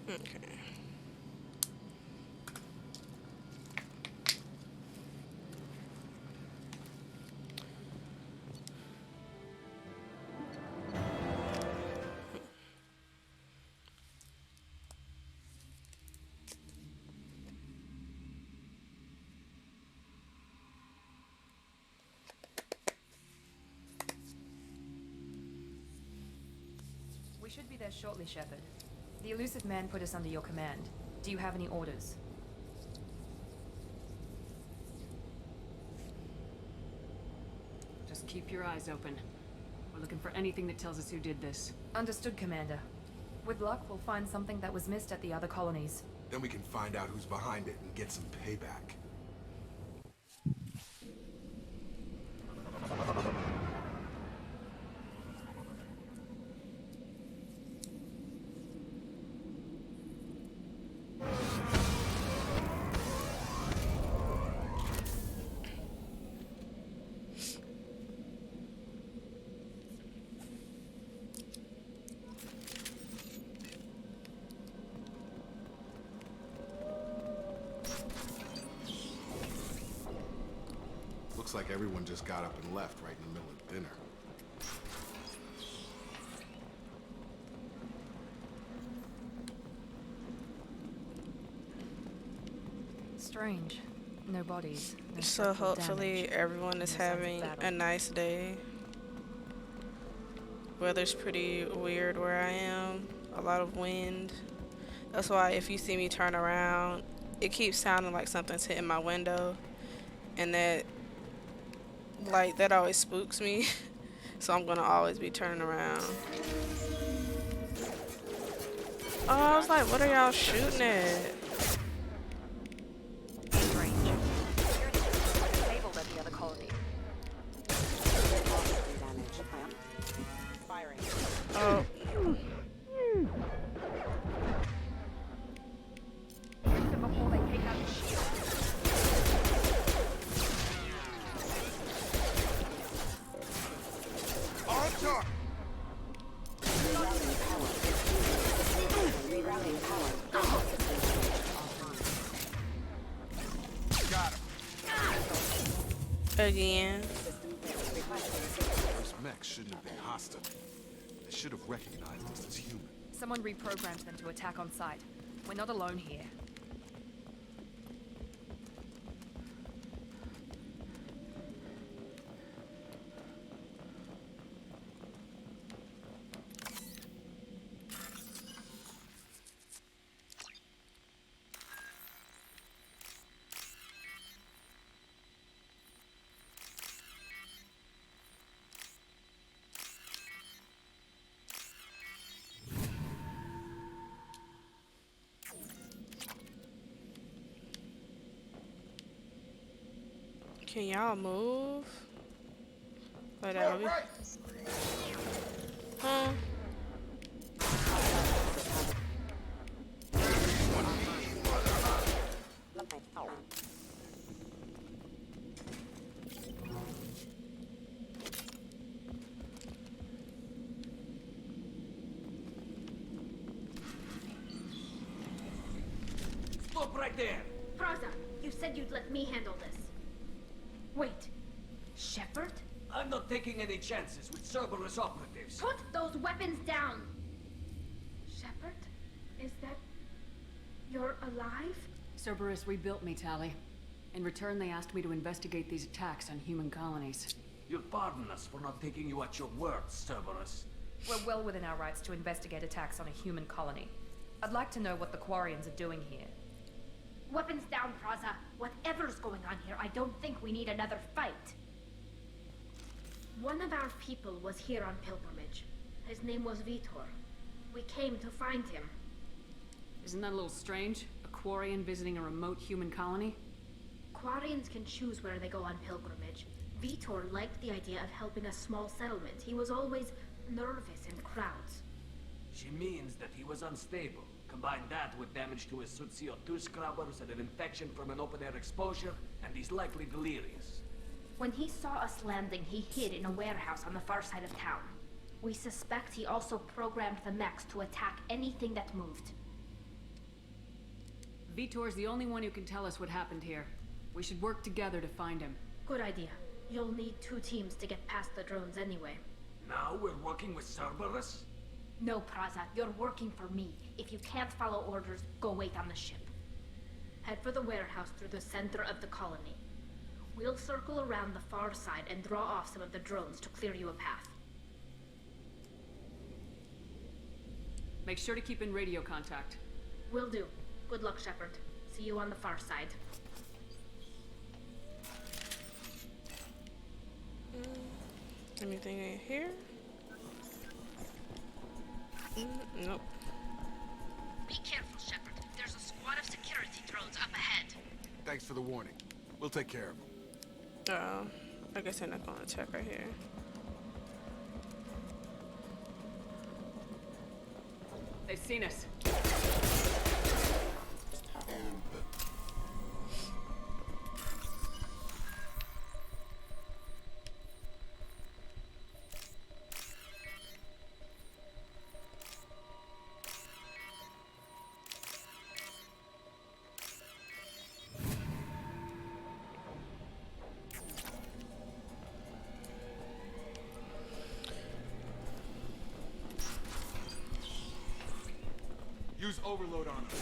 Okay.
We should be there shortly, Shepard. The elusive man put us under your command. Do you have any orders?
Just keep your eyes open. We're looking for anything that tells us who did this.
Understood, Commander. With luck, we'll find something that was missed at the other colonies.
Then we can find out who's behind it and get some payback. Looks like everyone just got up and left right in the middle of dinner.
Strange. No bodies. No
So
structural
hopefully
damage,
everyone
no
is
signs of
having
battle.
a nice day. Weather's pretty weird where I am. A lot of wind. That's why if you see me turn around, it keeps sounding like something's hitting my window. And that always spooks me. So I'm gonna always be turning around. Oh, I was like, what are y'all shooting at?
Strange. Security systems were disabled at the other colony.
Oh.
Before they take out the shield.
On target! Got him.
Again.
Those mechs shouldn't have been hostile. They should have recognized us as human.
Someone reprogrammed them to attack on sight. We're not alone here.
Can y'all move? Like that would be. Huh?
Stop right there!
Praza, you said you'd let me handle this. Wait, Shepard?
I'm not taking any chances with Cerberus operatives.
Put those weapons down! Shepard? Is that... you're alive?
Cerberus rebuilt me, Tali. In return, they asked me to investigate these attacks on human colonies.
You'll pardon us for not taking you at your word, Cerberus.
We're well within our rights to investigate attacks on a human colony. I'd like to know what the Quarians are doing here.
Weapons down, Praza. Whatever's going on here, I don't think we need another fight. One of our people was here on pilgrimage. His name was Vitor. We came to find him.
Isn't that a little strange? A Quarian visiting a remote human colony?
Quarians can choose where they go on pilgrimage. Vitor liked the idea of helping a small settlement. He was always nervous in crowds.
She means that he was unstable. Combine that with damage to his suit CO2 scrubbers and an infection from an open-air exposure, and he's likely delirious.
When he saw us landing, he hid in a warehouse on the far side of town. We suspect he also programmed the mechs to attack anything that moved.
Vitor's the only one who can tell us what happened here. We should work together to find him.
Good idea. You'll need 2 teams to get past the drones anyway.
Now we're working with Cerberus?
No, Praza, you're working for me. If you can't follow orders, go wait on the ship. Head for the warehouse through the center of the colony. We'll circle around the far side and draw off some of the drones to clear you a path.
Make sure to keep in radio contact.
Will do. Good luck, Shepard. See you on the far side.
Anything in here? Nope.
Be careful, Shepard. There's a squad of security drones up ahead.
Thanks for the warning. We'll take care of them.
I guess they're not gonna attack right here.
They've seen us.
Use overload on them.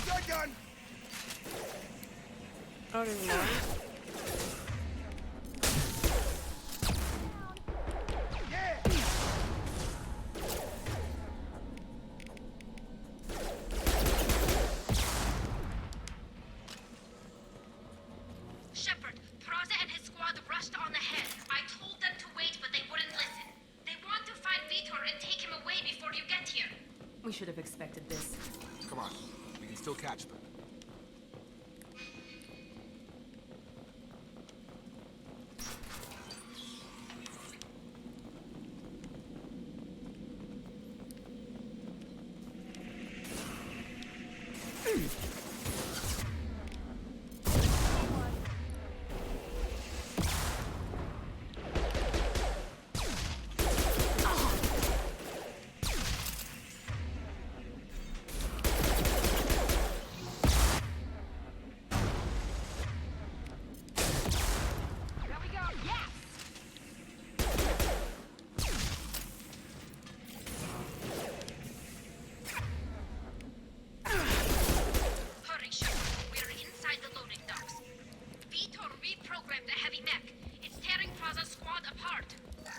Shotgun!
Oh, there's more.
Shepard, Praza and his squad rushed on ahead. I told them to wait, but they wouldn't listen. They want to find Vitor and take him away before you get here.
We should have expected this.
Come on, we can still catch them.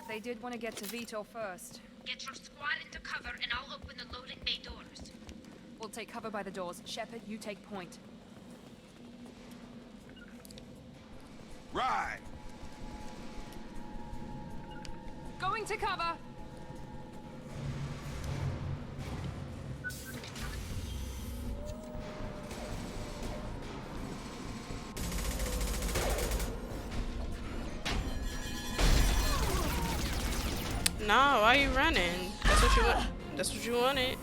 They did want to get to Vitor first.
Get your squad into cover and I'll open the loading bay doors.
We'll take cover by the doors. Shepard, you take point.
Right!
Going to cover!
No, why are you running? That's what you want. That's what you wanted.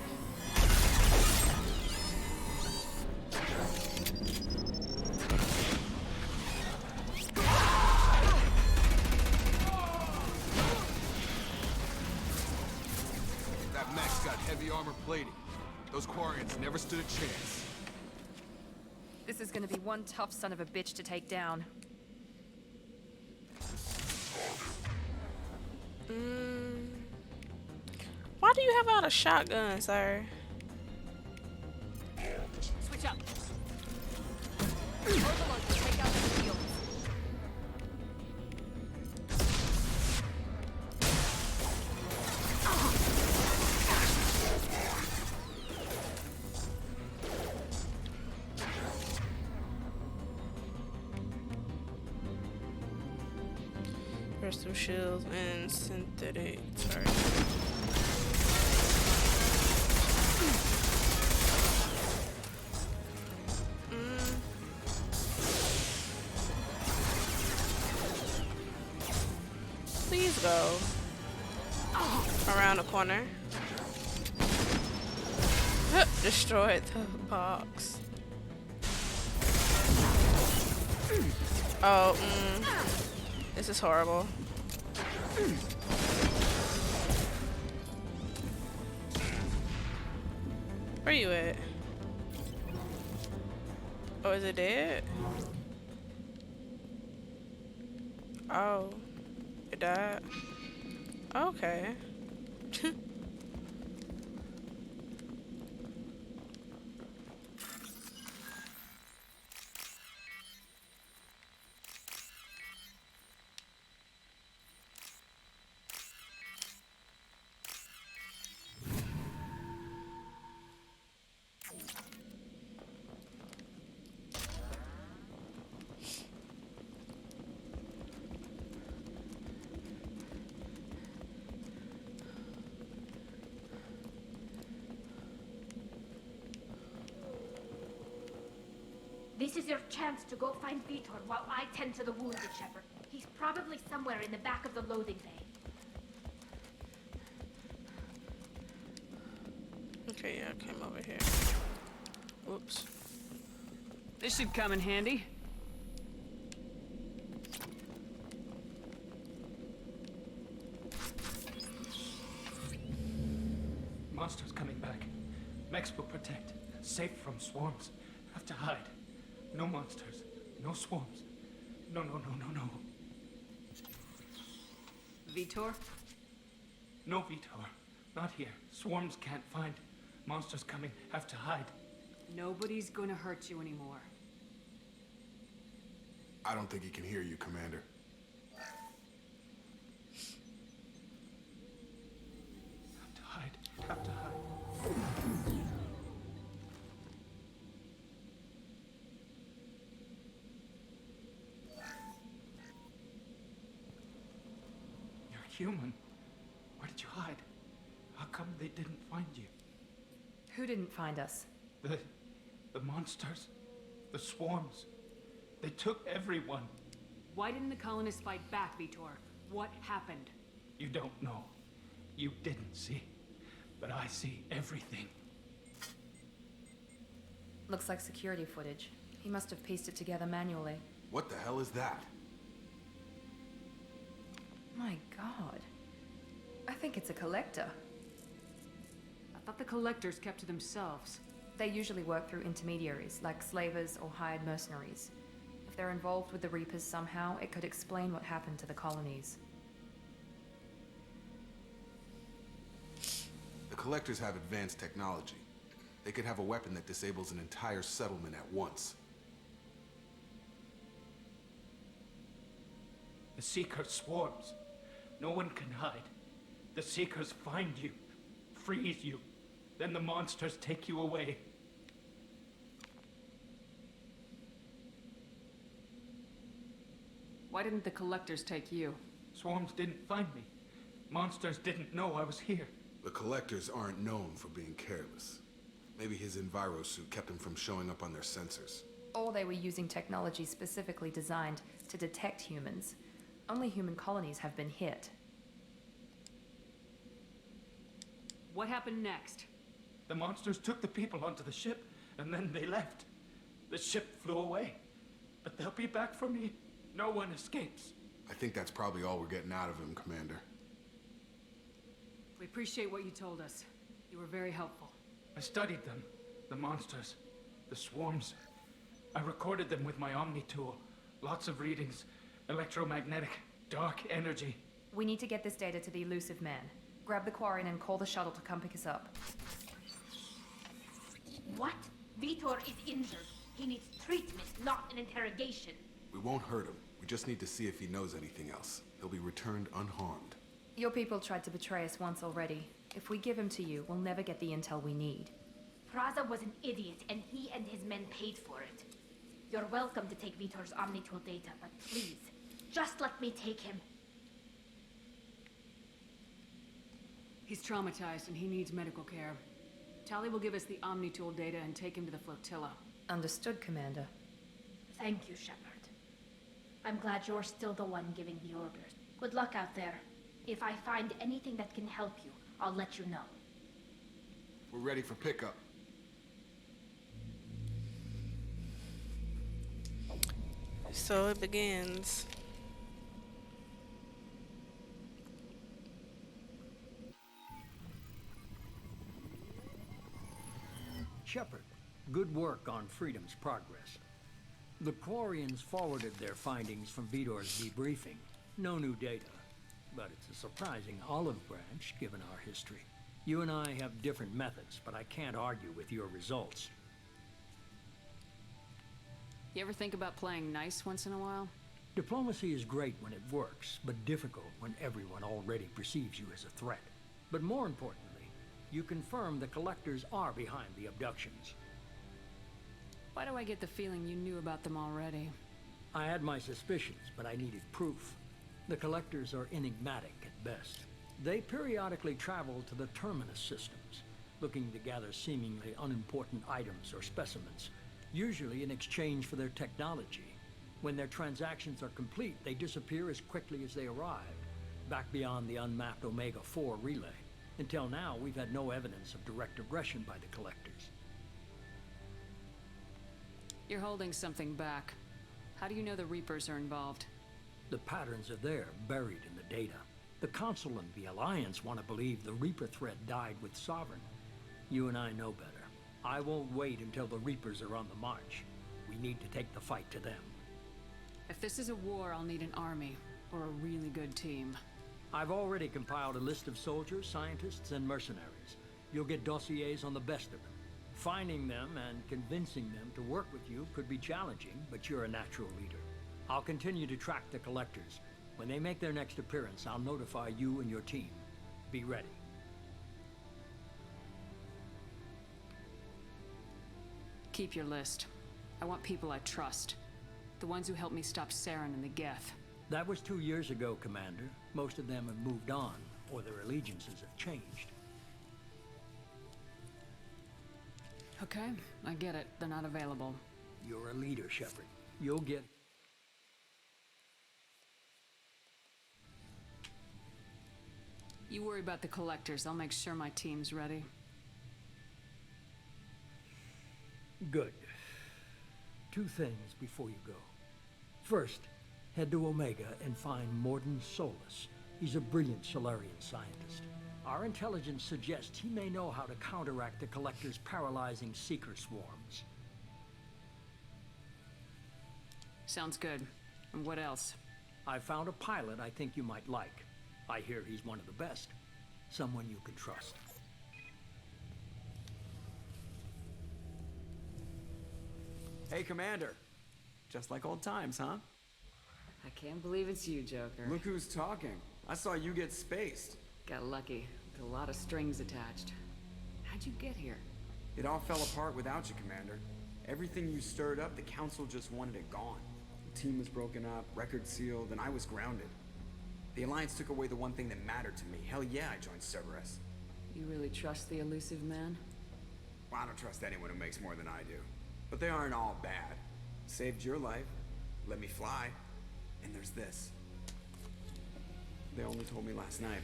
That mech's got heavy armor plating. Those Quarians never stood a chance.
This is gonna be one tough son of a bitch to take down.
Why do you have out a shotgun, sir?
Switch up. Overload will take out the shield.
Crystal shields and synthetic target. Please go around the corner. Destroyed the box. Oh, this is horrible. Where you at? Oh, is it dead? Oh, it died. Okay.
This is your chance to go find Vitor while I tend to the wounded, Shepard. He's probably somewhere in the back of the loading bay.
Okay, yeah, I came over here. Whoops.
This should come in handy.
Monsters coming back. Mechs will protect. Safe from swarms. Have to hide. No monsters. No swarms. No.
Vitor?
No, Vitor. Not here. Swarms can't find. Monsters coming. Have to hide.
Nobody's gonna hurt you anymore.
I don't think he can hear you, Commander.
Have to hide. Have to hide. Human. Where did you hide? How come they didn't find you?
Who didn't find us?
The monsters. The swarms. They took everyone.
Why didn't the colonists fight back, Vitor? What happened?
You don't know. You didn't see. But I see everything.
Looks like security footage. He must have pieced it together manually.
What the hell is that?
My god. I think it's a collector.
I thought the collectors kept to themselves.
They usually work through intermediaries, like slavers or hired mercenaries. If they're involved with the Reapers somehow, it could explain what happened to the colonies.
The collectors have advanced technology. They could have a weapon that disables an entire settlement at once.
The Seeker swarms. No one can hide. The Seekers find you, freeze you. Then the monsters take you away.
Why didn't the collectors take you?
Swarms didn't find me. Monsters didn't know I was here.
The collectors aren't known for being careless. Maybe his enviro suit kept him from showing up on their sensors.
Or they were using technology specifically designed to detect humans. Only human colonies have been hit.
What happened next?
The monsters took the people onto the ship, and then they left. The ship flew away. But they'll be back for me. No one escapes.
I think that's probably all we're getting out of him, Commander.
We appreciate what you told us. You were very helpful.
I studied them. The monsters. The swarms. I recorded them with my Omni tool. Lots of readings. Electromagnetic. Dark energy.
We need to get this data to the elusive man. Grab the Quarren and call the shuttle to come pick us up.
What? Vitor is injured. He needs treatment, not an interrogation.
We won't hurt him. We just need to see if he knows anything else. He'll be returned unharmed.
Your people tried to betray us once already. If we give him to you, we'll never get the intel we need.
Praza was an idiot, and he and his men paid for it. You're welcome to take Vitor's Omnitool data, but please, just let me take him.
He's traumatized and he needs medical care. Tali will give us the Omnitool data and take him to the flotilla.
Understood, Commander.
Thank you, Shepard. I'm glad you're still the one giving the orders. Good luck out there. If I find anything that can help you, I'll let you know.
We're ready for pickup.
So it begins.
Shepard, good work on Freedom's progress. The Quarians forwarded their findings from Vidor's debriefing. No new data, but it's a surprising olive branch given our history. You and I have different methods, but I can't argue with your results.
You ever think about playing nice once in a while?
Diplomacy is great when it works, but difficult when everyone already perceives you as a threat. But more importantly, you confirm the Collectors are behind the abductions.
Why do I get the feeling you knew about them already?
I had my suspicions, but I needed proof. The Collectors are enigmatic at best. They periodically travel to the Terminus systems, looking to gather seemingly unimportant items or specimens, usually in exchange for their technology. When their transactions are complete, they disappear as quickly as they arrived, back beyond the unmapped Omega-4 relay. Until now, we've had no evidence of direct aggression by the Collectors.
You're holding something back. How do you know the Reapers are involved?
The patterns are there, buried in the data. The Council and the Alliance want to believe the Reaper threat died with Sovereign. You and I know better. I won't wait until the Reapers are on the march. We need to take the fight to them.
If this is a war, I'll need an army, or a really good team.
I've already compiled a list of soldiers, scientists, and mercenaries. You'll get dossiers on the best of them. Finding them and convincing them to work with you could be challenging, but you're a natural leader. I'll continue to track the Collectors. When they make their next appearance, I'll notify you and your team. Be ready.
Keep your list. I want people I trust. The ones who helped me stop Saren and the Geth.
That was 2 years ago, Commander. Most of them have moved on, or their allegiances have changed.
Okay, I get it. They're not available.
You're a leader, Shepard. You'll get...
You worry about the Collectors. I'll make sure my team's ready.
Good. 2 things before you go. First, head to Omega and find Morden Solus. He's a brilliant Solarian scientist. Our intelligence suggests he may know how to counteract the Collector's paralyzing Seeker swarms.
Sounds good. And what else?
I found a pilot I think you might like. I hear he's one of the best. Someone you can trust.
Hey, Commander. Just like old times, huh?
I can't believe it's you, Joker.
Look who's talking. I saw you get spaced.
Got lucky. With a lot of strings attached. How'd you get here?
It all fell apart without you, Commander. Everything you stirred up, the Council just wanted it gone. The team was broken up, record sealed, and I was grounded. The Alliance took away the one thing that mattered to me. Hell yeah, I joined Cerberus.
You really trust the elusive man?
Well, I don't trust anyone who makes more than I do. But they aren't all bad. Saved your life, let me fly, and there's this. They only told me last night.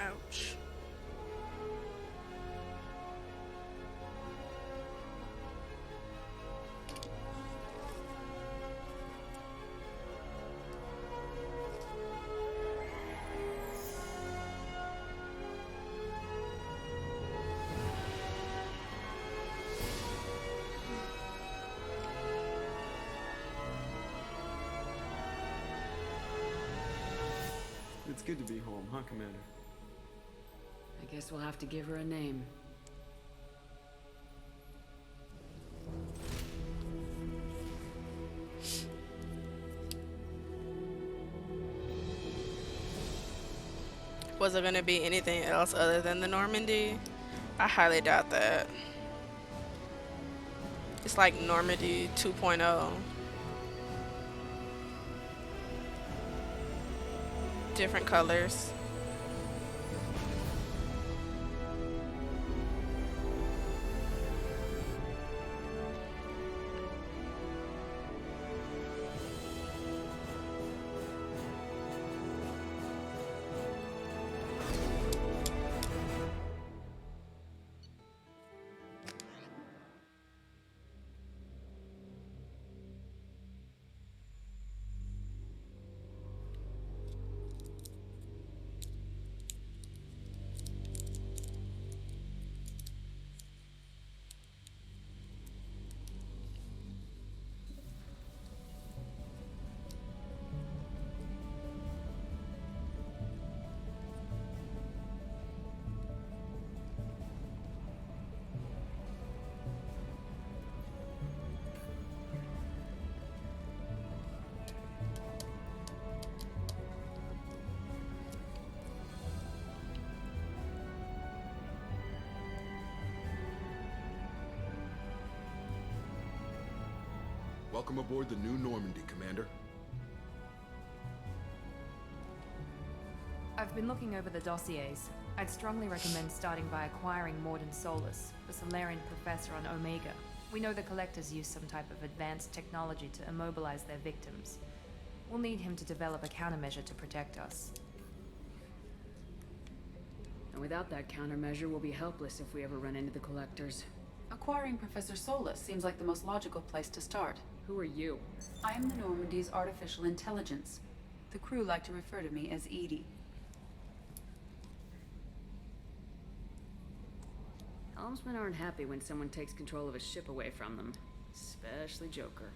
Ouch.
It's good to be home, huh, Commander?
I guess we'll have to give her a name.
Was it gonna be anything else other than the Normandy? I highly doubt that. It's like Normandy 2.0. Different colors.
Welcome aboard the new Normandy, Commander.
I've been looking over the dossiers. I'd strongly recommend starting by acquiring Morden Solus, the Solarian professor on Omega. We know the Collectors use some type of advanced technology to immobilize their victims. We'll need him to develop a countermeasure to protect us.
And without that countermeasure, we'll be helpless if we ever run into the Collectors.
Acquiring Professor Solus seems like the most logical place to start.
Who are you?
I am the Normandy's artificial intelligence. The crew like to refer to me as Edie.
Helmsmen aren't happy when someone takes control of a ship away from them. Especially Joker.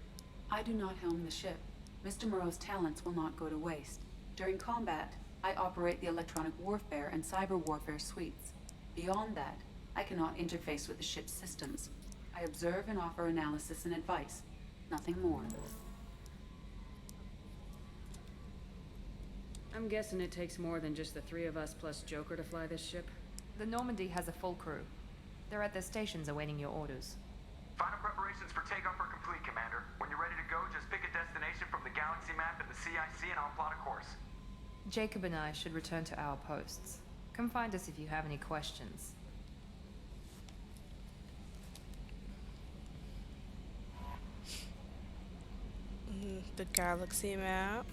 I do not helm the ship. Mr. Moreau's talents will not go to waste. During combat, I operate the electronic warfare and cyber warfare suites. Beyond that, I cannot interface with the ship's systems. I observe and offer analysis and advice. Nothing more.
I'm guessing it takes more than just the three of us plus Joker to fly this ship.
The Normandy has a full crew. They're at their stations awaiting your orders.
Final preparations for takeoff are complete, Commander. When you're ready to go, just pick a destination from the galaxy map in the CIC and I'll plot a course.
Jacob and I should return to our posts. Come find us if you have any questions.
The galaxy map.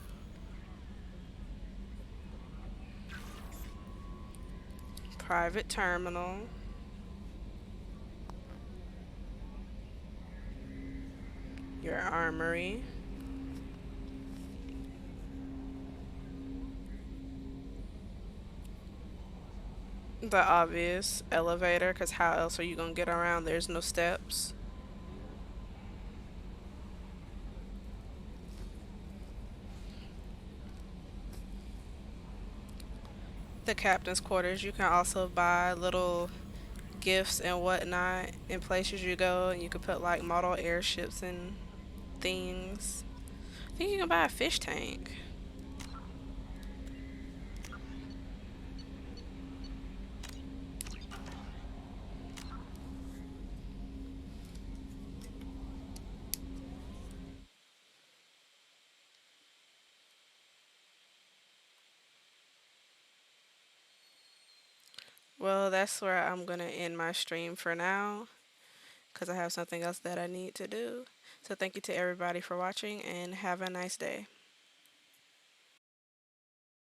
Private terminal. Your armory. The obvious elevator, because how else are you gonna get around? There's no steps. The captain's quarters. You can also buy little gifts and whatnot in places you go, and you can put like model airships and things. I think you can buy a fish tank. Well, that's where I'm gonna end my stream for now because I have something else that I need to do. So thank you to everybody for watching and have a nice day.